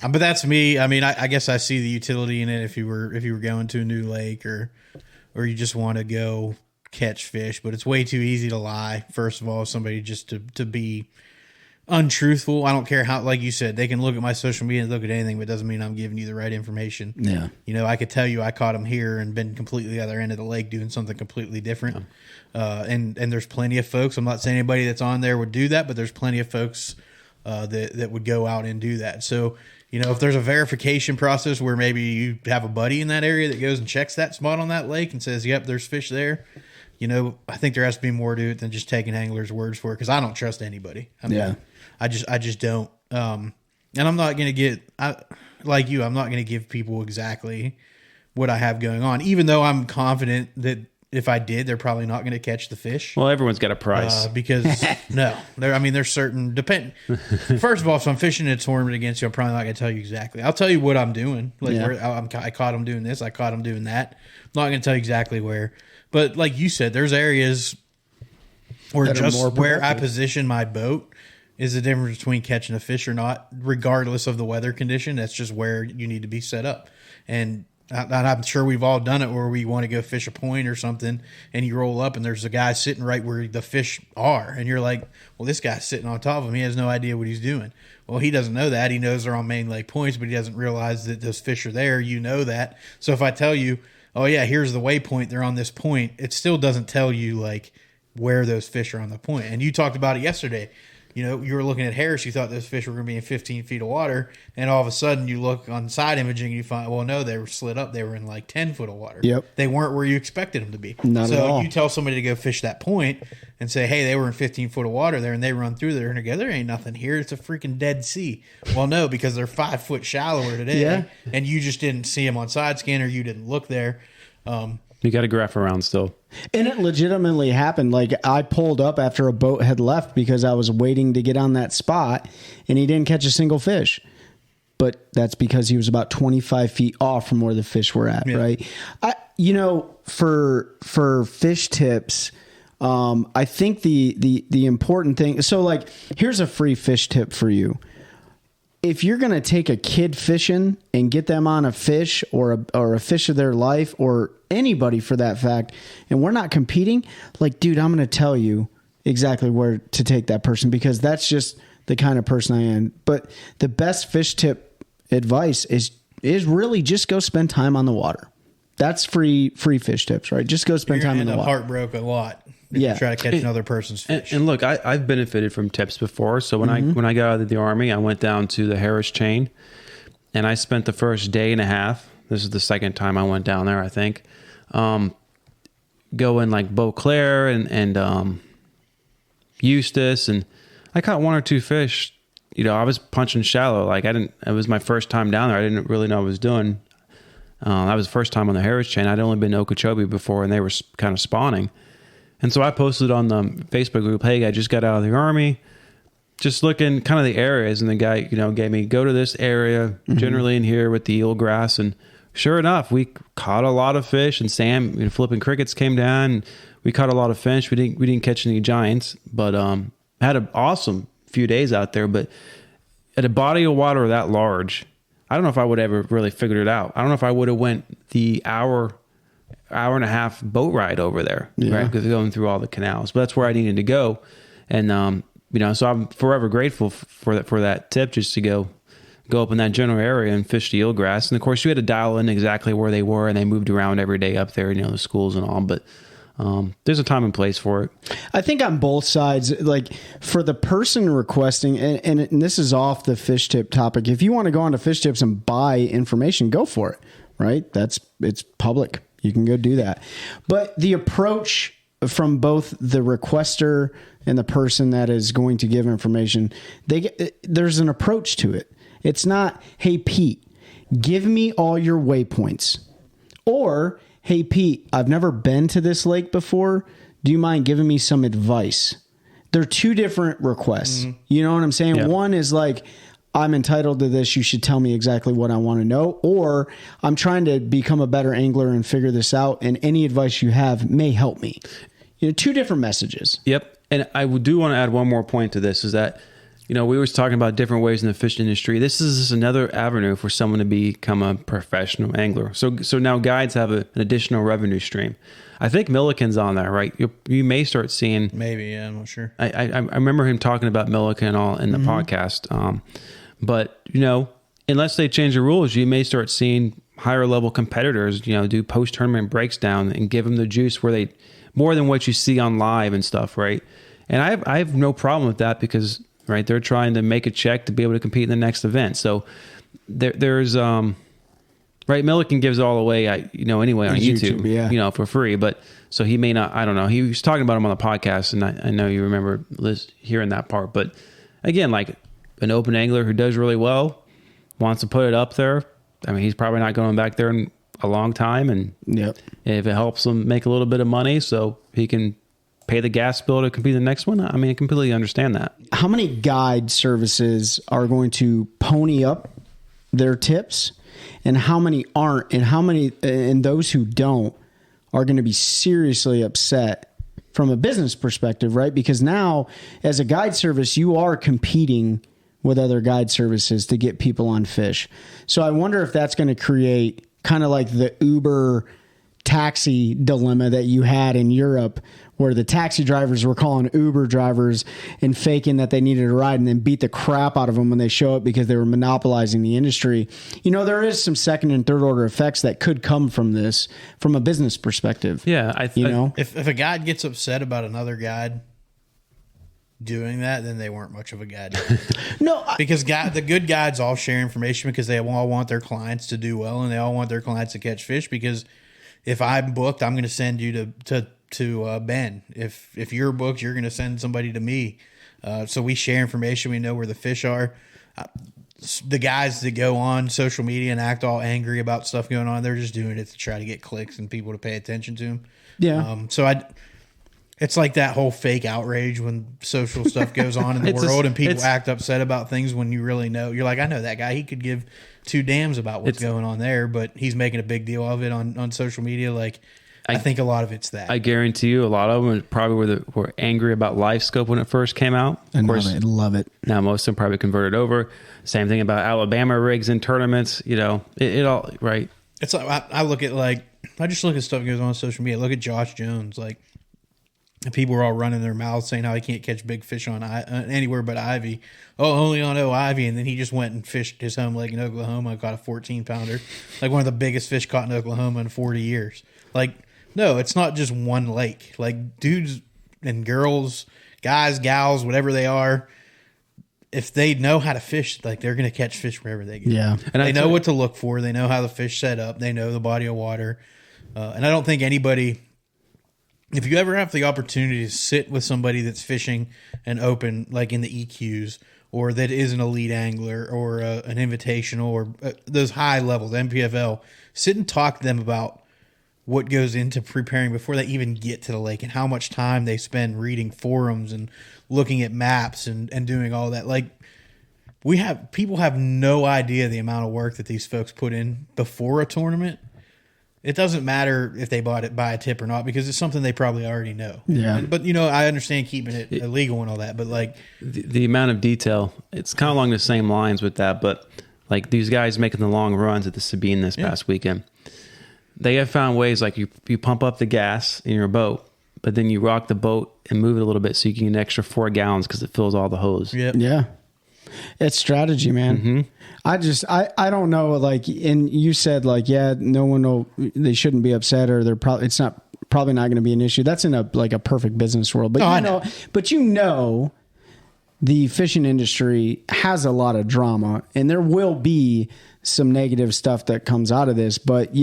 but that's me. I mean, I guess I see the utility in it. If you were going to a new lake or you just want to go catch fish, but it's way too easy to lie. First of all, somebody just to be untruthful. I don't care how, like you said, they can look at my social media and look at anything, but it doesn't mean I'm giving you the right information. Yeah. I could tell you I caught them here and been completely the other end of the lake doing something completely different. Yeah. And there's plenty of folks, I'm not saying anybody that's on there would do that, but there's plenty of folks that would go out and do that. So, if there's a verification process where maybe you have a buddy in that area that goes and checks that spot on that lake and says, yep, there's fish there. I think there has to be more to it than just taking anglers' words for it, because I don't trust anybody. I mean, I just don't. And I'm not going to like you, I'm not going to give people exactly what I have going on, even though I'm confident that if I did, they're probably not going to catch the fish. Well, everyone's got a price. Because there's certain First of all, if I'm fishing a tournament against you, I'm probably not going to tell you exactly. I'll tell you what I'm doing. Like I caught them doing this. I caught them doing that. I'm not going to tell you exactly where. But like you said, there's areas where just where I position my boat is the difference between catching a fish or not, regardless of the weather condition. That's just where you need to be set up. And I'm sure we've all done it where we want to go fish a point or something, and you roll up and there's a guy sitting right where the fish are. And you're like, well, this guy's sitting on top of him. He has no idea what he's doing. Well, he doesn't know that. He knows they're on main lake points, but he doesn't realize that those fish are there. You know that. So if I tell you, oh yeah, here's the waypoint, they're on this point, it still doesn't tell you like where those fish are on the point. And you talked about it yesterday. You were looking at Harris, you thought those fish were going to be in 15 feet of water, and all of a sudden you look on side imaging and you find, well, no, they were slid up. They were in like 10 foot of water. Yep. They weren't where you expected them to be. Not at all. So you tell somebody to go fish that point and say, hey, they were in 15 foot of water there, and they run through there and go, there ain't nothing here. It's a freaking Dead Sea. Well, no, because they're 5 foot shallower today, and you just didn't see them on side scan, or you didn't look there. You got to graph around still. And it legitimately happened. Like I pulled up after a boat had left because I was waiting to get on that spot, and he didn't catch a single fish. But that's because he was about 25 feet off from where the fish were at, right? For Fish Tips, I think the important thing. So like, here's a free fish tip for you. If you're going to take a kid fishing and get them on a fish or a fish of their life, or anybody for that fact, and we're not competing, like, dude, I'm going to tell you exactly where to take that person, because that's just the kind of person I am. But the best fish tip advice is really just go spend time on the water. That's free fish tips, right? Just go spend time on the water. Heartbroke a lot. You try to catch another person's fish. And look, I've benefited from tips before. So when I got out of the Army, I went down to the Harris chain, and I spent the first day and a half. This is the second time I went down there, I think. Going like Beauclair and Eustis, and I caught one or two fish. I was punching shallow. Like it was my first time down there. I didn't really know what I was doing. That was the first time on the Harris chain. I'd only been to Okeechobee before, and they were kind of spawning. And so I posted on the Facebook group, hey, I just got out of the Army. just looking kind of the areas, and the guy, gave me, go to this area, generally in here with the eelgrass. And sure enough, we caught a lot of fish, and Sam, flipping crickets came down, and we caught a lot of fish. We didn't catch any giants, but had an awesome few days out there. But at a body of water that large, I don't know if I would ever really figured it out. I don't know if I would have went the hour and a half boat ride over there, right? Because going through all the canals, but that's where I needed to go. And, so I'm forever grateful for that tip, just to go up in that general area and fish the eelgrass. And of course you had to dial in exactly where they were, and they moved around every day up there, the schools and all, but there's a time and place for it. I think on both sides, like for the person requesting, and this is off the fish tip topic. If you want to go onto Fish Tips and buy information, go for it, right? It's public. You can go do that. But the approach from both the requester and the person that is going to give information, there's an approach to it. It's not, hey, Pete, give me all your waypoints. Or, hey, Pete, I've never been to this lake before. Do you mind giving me some advice? They're two different requests. Mm-hmm. You know what I'm saying? Yep. One is like, I'm entitled to this. You should tell me exactly what I want to know. Or I'm trying to become a better angler and figure this out, and any advice you have may help me. Two different messages. Yep. And I do want to add one more point to this, is that, we were talking about different ways in the fishing industry. This is just another avenue for someone to become a professional angler. So now guides have an additional revenue stream. I think Milliken's on there, right? You may start seeing... Maybe, yeah, I'm not sure. I remember him talking about Milliken all in the podcast. But, unless they change the rules, you may start seeing higher level competitors, do post-tournament breaks down and give them the juice where they... more than what you see on live and stuff, right? And I have no problem with that, because... right, they're trying to make a check to be able to compete in the next event. So there's right, Milliken gives it all away, anyway on YouTube, for free. But so he may not. I don't know. He was talking about him on the podcast, and I know you remember hearing that part. But again, like an open angler who does really well wants to put it up there. I mean, he's probably not going back there in a long time, and if it helps him make a little bit of money, so he can pay the gas bill to compete in the next one, I mean, I completely understand that. How many guide services are going to pony up their tips, and how many aren't, and those who don't are going to be seriously upset from a business perspective, right? Because now, as a guide service, you are competing with other guide services to get people on fish. So I wonder if that's going to create kind of like the Uber taxi dilemma that you had in Europe, where the taxi drivers were calling Uber drivers and faking that they needed a ride, and then beat the crap out of them when they show up because they were monopolizing the industry. There is some second and third order effects that could come from this, from a business perspective. Yeah. If a guide gets upset about another guide doing that, then they weren't much of a guide. Because the good guides all share information because they all want their clients to do well, and they all want their clients to catch fish. Because if I'm booked, I'm going to send you to Ben. If you're booked, you're going to send somebody to me. So we share information. We know where the fish are. The guys that go on social media and act all angry about stuff going on, they're just doing it to try to get clicks and people to pay attention to them. Yeah. It's like that whole fake outrage when social stuff goes on in the world, and people act upset about things when you really know. You're like, I know that guy. He could give two damns about what's going on there, but he's making a big deal of it on social media. Like, I think a lot of it's that. I guarantee you a lot of them probably were angry about LifeScope when it first came out. Of course, I love it. Now most of them probably converted over. Same thing about Alabama rigs and tournaments. It all, right. It's like, I just look at stuff that goes on social media. Look at Josh Jones. Like, people were all running their mouths saying how he can't catch big fish on anywhere but Ivy. Oh, only on Ivy. And then he just went and fished his home lake in Oklahoma and caught a 14-pounder. Like one of the biggest fish caught in Oklahoma in 40 years. Like, no, it's not just one lake. Like, dudes and girls, guys, gals, whatever they are, if they know how to fish, like, they're going to catch fish wherever they go. Yeah. And they know what to look for. They know how the fish set up. They know the body of water. And I don't think anybody... If you ever have the opportunity to sit with somebody that's fishing and open, like in the EQs, or that is an elite angler, or an invitational, or those high levels, MPFL, sit and talk to them about what goes into preparing before they even get to the lake, and how much time they spend reading forums and looking at maps and doing all that. Like, people have no idea the amount of work that these folks put in before a tournament. It doesn't matter if they buy a tip or not, because it's something they probably already know. Yeah. But, I understand keeping it illegal and all that, but like the amount of detail, it's kind of along the same lines with that. But like these guys making the long runs at the Sabine this past weekend, they have found ways, like you pump up the gas in your boat, but then you rock the boat and move it a little bit so you can get an extra 4 gallons because it fills all the hose. Yep. Yeah. It's strategy, man. Mm-hmm. I don't know. Like, and you said like, yeah, no one will, they shouldn't be upset, or it's probably not going to be an issue. That's in a perfect business world. But the fishing industry has a lot of drama, and there will be some negative stuff that comes out of this. But,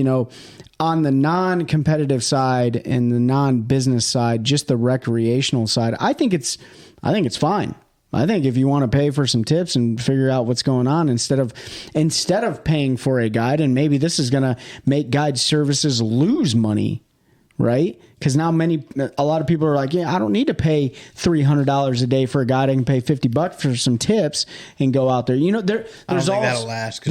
on the non-competitive side and the non-business side, just the recreational side, I think it's fine. I think if you want to pay for some tips and figure out what's going on instead of paying for a guide, and maybe this is going to make guide services lose money, right? Because now a lot of people are like, yeah, I don't need to pay $300 a day for a guide. I can pay $50 for some tips and go out there. I don't think that'll last.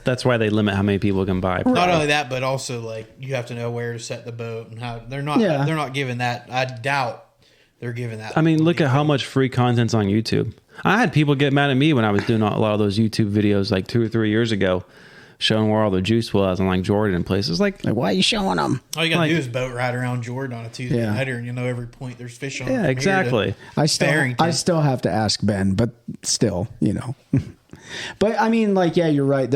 That's why they limit how many people can buy. Not only that, but also like you have to know where to set the boat and how they're not giving that. I doubt they're giving that. I mean, look at how much free content's on YouTube. I had people get mad at me when I was doing a lot of those YouTube videos like 2 or 3 years ago, showing where all the juice was in like Jordan and places. Like why are you showing them? All you got to do is boat ride around Jordan on a Tuesday nighter, and you'll know every point there's fish on. Yeah, exactly. I still have to ask Ben, but still, But I mean, like, yeah, you're right.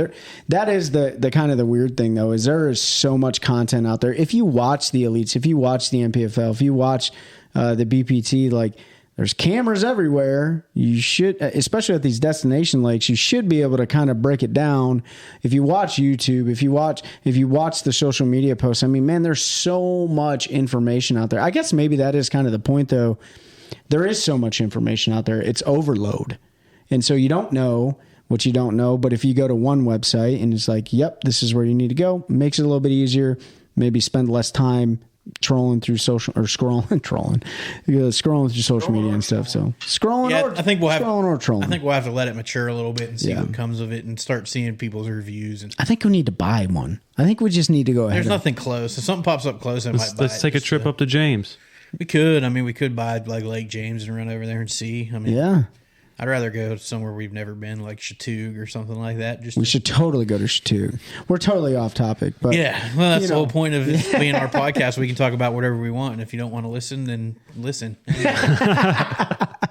That is the kind of the weird thing, though, is there is so much content out there. If you watch the elites, if you watch the MPFL, if you watch the BPT, like, there's cameras everywhere. You should, especially at these destination lakes, you should be able to kind of break it down. If you watch YouTube, if you watch the social media posts, I mean, man, there's so much information out there. I guess maybe that is kind of the point, though. There is so much information out there. It's overload. And so you don't know what you don't know. But if you go to one website and it's like, yep, this is where you need to go, it makes it a little bit easier. Maybe spend less time trolling through social or scrolling through social media and stuff. So scrolling, I think we'll have scrolling or trolling. I think we'll have to let it mature a little bit and see what comes of it, and start seeing people's reviews. And I think we need to buy one. I think we just need to go ahead. There's nothing close. If something pops up close, let's take a trip up to James. We could. I mean, we could buy like Lake James and run over there and see. I mean, yeah. I'd rather go somewhere we've never been, like Chattooga or something like that. We should totally go to Chattooga. We're totally off topic, but yeah, well, that's the whole point of it being our podcast. We can talk about whatever we want, and if you don't want to listen, then listen.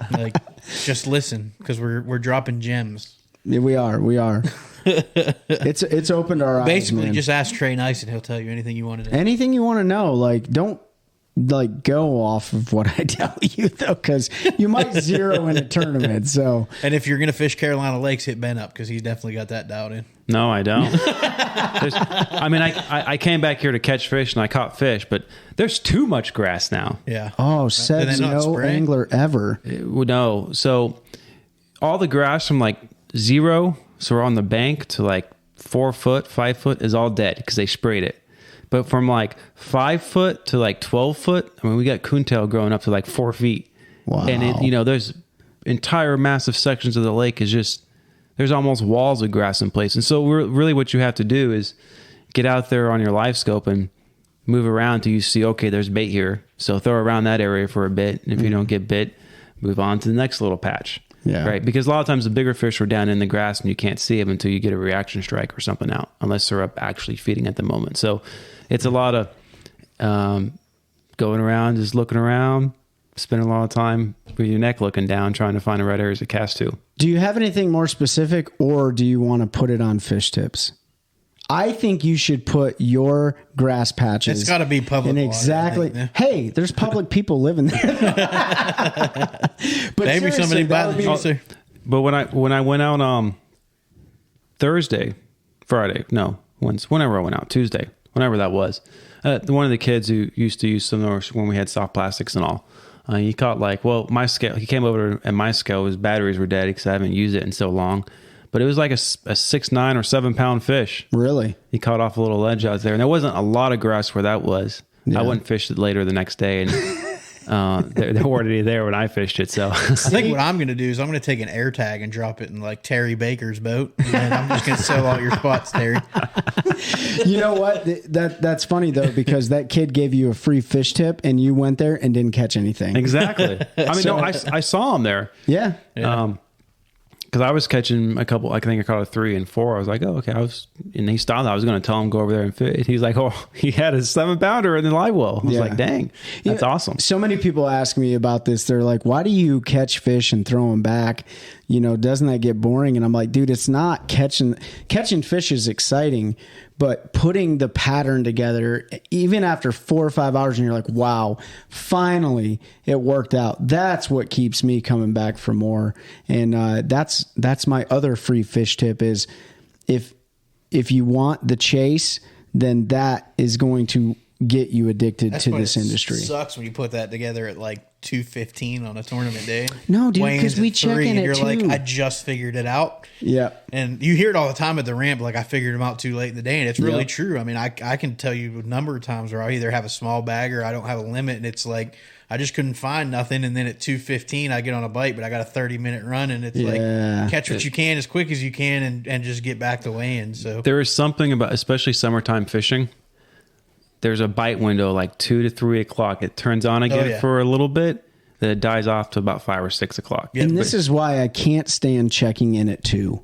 Like, just listen, because we're dropping gems. Yeah, we are. It's opened our eyes. Basically, just ask Trey Nice, and he'll tell you anything you want to know. Anything you want to know, like don't. Like go off of what I tell you though, because you might zero in a tournament. So, and if you're gonna fish Carolina Lakes, hit Ben up because he's definitely got that dialed in. No, I don't. I came back here to catch fish and I caught fish, but there's too much grass now. Yeah. Oh, said no angler ever. No, so all the grass from like 0, so we're on the bank, to like 4 foot, 5 foot is all dead because they sprayed it. But from like 5 foot to like 12 foot, I mean, we got coontail growing up to like 4 feet. Wow. And there's entire massive sections of the lake is just, there's almost walls of grass in place. And so really what you have to do is get out there on your live scope and move around till you see, okay, there's bait here. So throw around that area for a bit. And if you don't get bit, move on to the next little patch. Yeah. Right. Because a lot of times the bigger fish are down in the grass and you can't see them until you get a reaction strike or something out, unless they're up actually feeding at the moment. So it's a lot of going around, just looking around, spending a lot of time with your neck looking down, trying to find the right areas to cast to. Do you have anything more specific, or do you want to put it on fish tips? I think you should put your grass patches. It's got to be public. And exactly. Water, hey, there's public people living there. But maybe somebody buy the juicer. But when I went out whenever I went out, Tuesday, whenever that was, one of the kids who used to use some when we had soft plastics and all, he caught my scale. He came over and my scale, his batteries were dead because I haven't used it in so long. but it was like a 6, 9 or 7 pound fish. Really? He caught off a little ledge out there, and there wasn't a lot of grass where that was. I went and fished it later the next day, and they weren't already there when I fished it. So I think what I'm going to do is I'm going to take an air tag and drop it in like Terry Baker's boat, and I'm just going to sell all your spots, Terry. You know what? That's funny though, because that kid gave you a free fish tip, and you went there and didn't catch anything. Exactly. I mean, I saw him there. Yeah. Because I was catching a couple. I think I caught a 3 and 4. I was like, oh, okay. And he stopped. I was going to tell him go over there and fish. He's like, oh, he had a 7 pounder in the live well. I was like, dang, that's awesome. So many people ask me about this. They're like, why do you catch fish and throw them back? You know, doesn't that get boring? And I'm like, dude, it's not catching fish is exciting, but putting the pattern together, even after 4 or 5 hours, and you're like, wow, finally it worked out. That's what keeps me coming back for more. And that's my other free fish tip is if you want the chase, then that is going to get you addicted to this industry. It sucks when you put that together at like 2:15 on a tournament day. No, dude, because we check in it too. You're like, I just figured it out. Yeah. And you hear it all the time at the ramp, like I figured them out too late in the day. And it's really true. I mean, I can tell you a number of times where I either have a small bag or I don't have a limit. And it's like, I just couldn't find nothing. And then at 2:15, I get on a bite, but I got a 30-minute run. And it's like, catch what you can as quick as you can and just get back to weighing. So there is something about, especially summertime fishing, there's a bite window like 2 to 3 o'clock. It turns on again for a little bit, then it dies off to about 5 or 6 o'clock. And this is why I can't stand checking in at 2.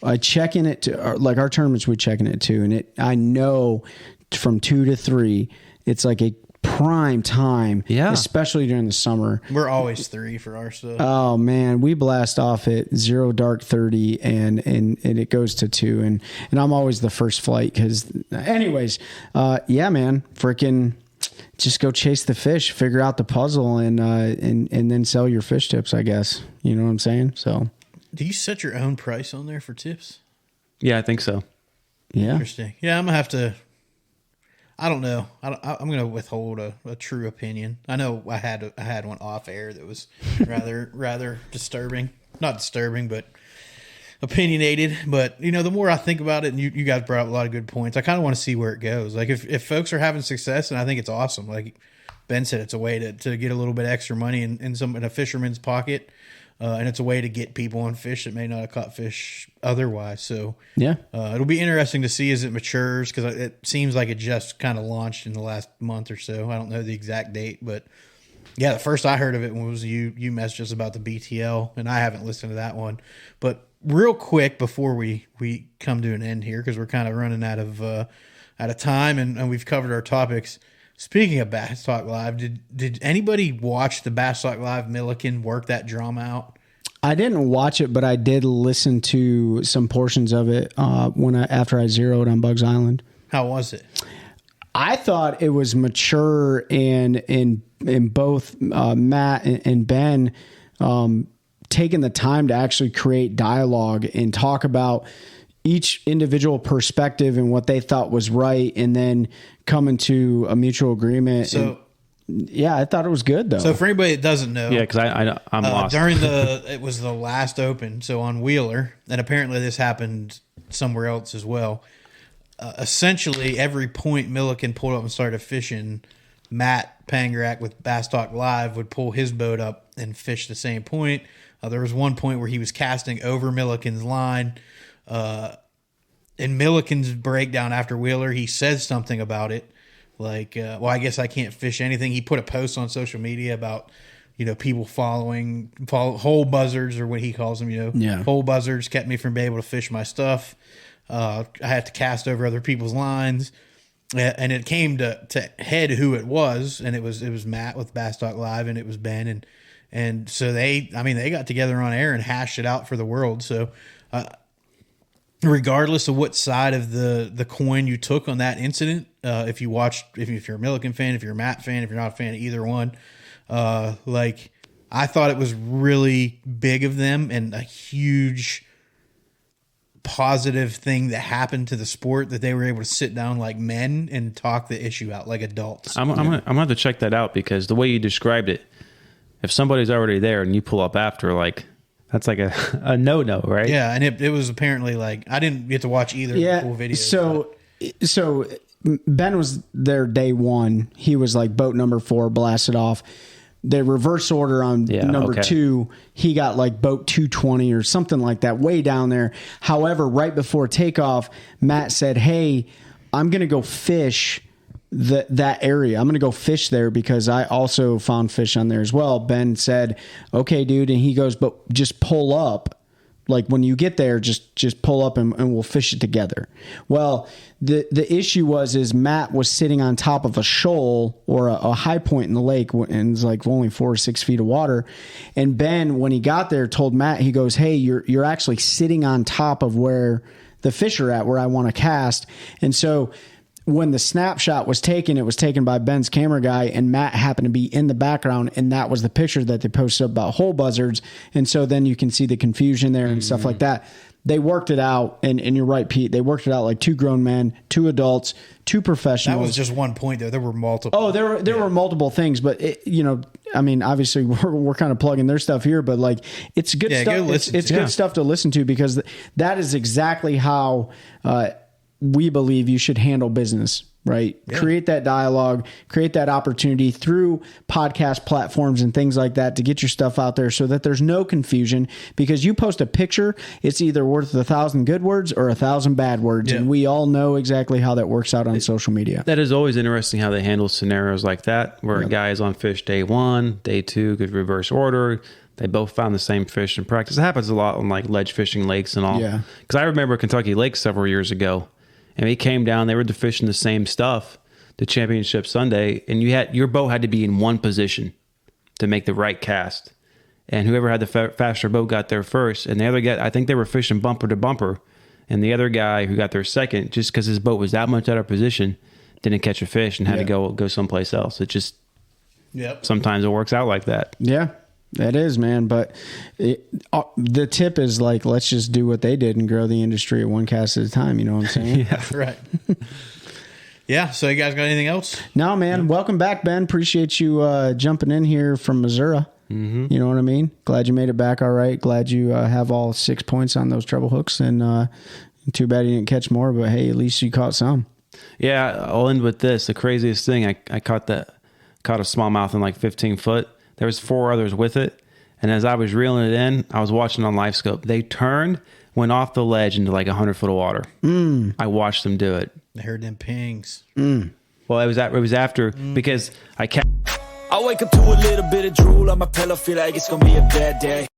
I check in at 2, like our tournaments, we check in at 2, and I know from 2 to 3, it's like a prime time, especially during the summer. We're always 3 for our stuff. Oh man, we blast off at 0 dark 30 and it goes to 2 and I'm always the first flight because anyways, man, freaking just go chase the fish, figure out the puzzle and then sell your fish tips, I guess. You know what I'm saying? So do you set your own price on there for tips? Yeah, I think so. Yeah. Interesting. Yeah, I'm gonna have to. I don't know. I'm going to withhold a true opinion. I know I had one off air that was rather disturbing. Not disturbing, but opinionated. But, you know, the more I think about it, and you guys brought up a lot of good points, I kind of want to see where it goes. Like, if folks are having success, and I think it's awesome. Like Ben said, it's a way to get a little bit extra money in a fisherman's pocket. And it's a way to get people on fish that may not have caught fish otherwise. So yeah, it'll be interesting to see as it matures because it seems like it just kind of launched in the last month or so. I don't know the exact date, but yeah, the first I heard of it was you messaged us about the BTL, and I haven't listened to that one. But real quick before we come to an end here because we're kind of running out of time and we've covered our topics. Speaking of Bass Talk Live, did anybody watch the Bass Talk Live Milliken work that drama out? I didn't watch it, but I did listen to some portions of it after I zeroed on Bugs Island. How was it? I thought it was mature and in both Matt and Ben taking the time to actually create dialogue and talk about each individual perspective and what they thought was right, and then coming to a mutual agreement. So, yeah, I thought it was good though. So for anybody that doesn't know, because I'm lost. During it was the last Open, so on Wheeler, and apparently this happened somewhere else as well. Essentially, every point Milliken pulled up and started fishing, Matt Pangarak with Bass Talk Live would pull his boat up and fish the same point. There was one point where he was casting over Milliken's line. In Milliken's breakdown after Wheeler, he says something about it. Like, well, I guess I can't fish anything. He put a post on social media about, you know, people following hole buzzards, or what he calls them, hole buzzards kept me from being able to fish my stuff. I had to cast over other people's lines. And it came to head who it was, and it was Matt with Bass Talk Live, and it was Ben. And so they got together on air and hashed it out for the world. So, regardless of what side of the coin you took on that incident, if you're a Milliken fan, if you're a Matt fan, if you're not a fan of either one, I thought it was really big of them and a huge positive thing that happened to the sport that they were able to sit down like men and talk the issue out like adults. I'm gonna have to check that out because the way you described it, if somebody's already there and you pull up after, like, That's like a no-no, right? Yeah, and it was apparently like I didn't get to watch either of the full videos. So Ben was there day one. He was like boat number 4, blasted off. The reverse order on number 2, he got like boat 220 or something like that, way down there. However, right before takeoff, Matt said, "Hey, I'm going to go fish that area. I'm going to go fish there because I also found fish on there as well." Ben said, "Okay, dude." And he goes, "But just pull up. Like when you get there, just pull up and we'll fish it together." Well, the issue is Matt was sitting on top of a shoal or a high point in the lake, and it's like only 4 or 6 feet of water. And Ben, when he got there, told Matt, he goes, "Hey, you're actually sitting on top of where the fish are at, where I want to cast." And so when the snapshot was taken, it was taken by Ben's camera guy, and Matt happened to be in the background, and that was the picture that they posted about hole buzzards. And so then you can see the confusion there and stuff like that. They worked it out, and you're right, Pete. They worked it out like 2 grown men, 2 adults, 2 professionals. That was just one point there. There were multiple. Oh, there were multiple things, but obviously we're kind of plugging their stuff here, but like it's good stuff. It's good stuff to listen to because that is exactly how we believe you should handle business, right? Yeah. Create that dialogue, create that opportunity through podcast platforms and things like that to get your stuff out there so that there's no confusion, because you post a picture, it's either worth 1,000 good words or 1,000 bad words. Yeah. And we all know exactly how that works out on social media. That is always interesting how they handle scenarios like that, where a guy is on fish day 1, day 2, good reverse order. They both found the same fish in practice. It happens a lot on like ledge fishing lakes and all. Yeah. Because I remember Kentucky Lake several years ago. And he came down, they were fishing the same stuff, the championship Sunday, and your boat had to be in one position to make the right cast. And whoever had the faster boat got there first. And the other guy, I think they were fishing bumper to bumper. And the other guy who got there second, just because his boat was that much out of position, didn't catch a fish and had to go someplace else. It just, sometimes it works out like that. Yeah. That is, man. But the tip is like, let's just do what they did and grow the industry at one cast at a time. You know what I'm saying? Yeah, right. Yeah. So you guys got anything else? No, man. Yeah. Welcome back, Ben. Appreciate you jumping in here from Missouri. Mm-hmm. You know what I mean? Glad you made it back all right. Glad you have all 6 points on those treble hooks. And too bad you didn't catch more, but hey, at least you caught some. Yeah. I'll end with this. The craziest thing, I caught a smallmouth in like 15 foot. There was 4 others with it. And as I was reeling it in, I was watching on live scope. They turned, went off the ledge into like 100 foot of water. I watched them do it. I heard them pings. Well, it was after because I kept. I wake up to a little bit of drool on my pillow, feel like it's gonna be a bad day.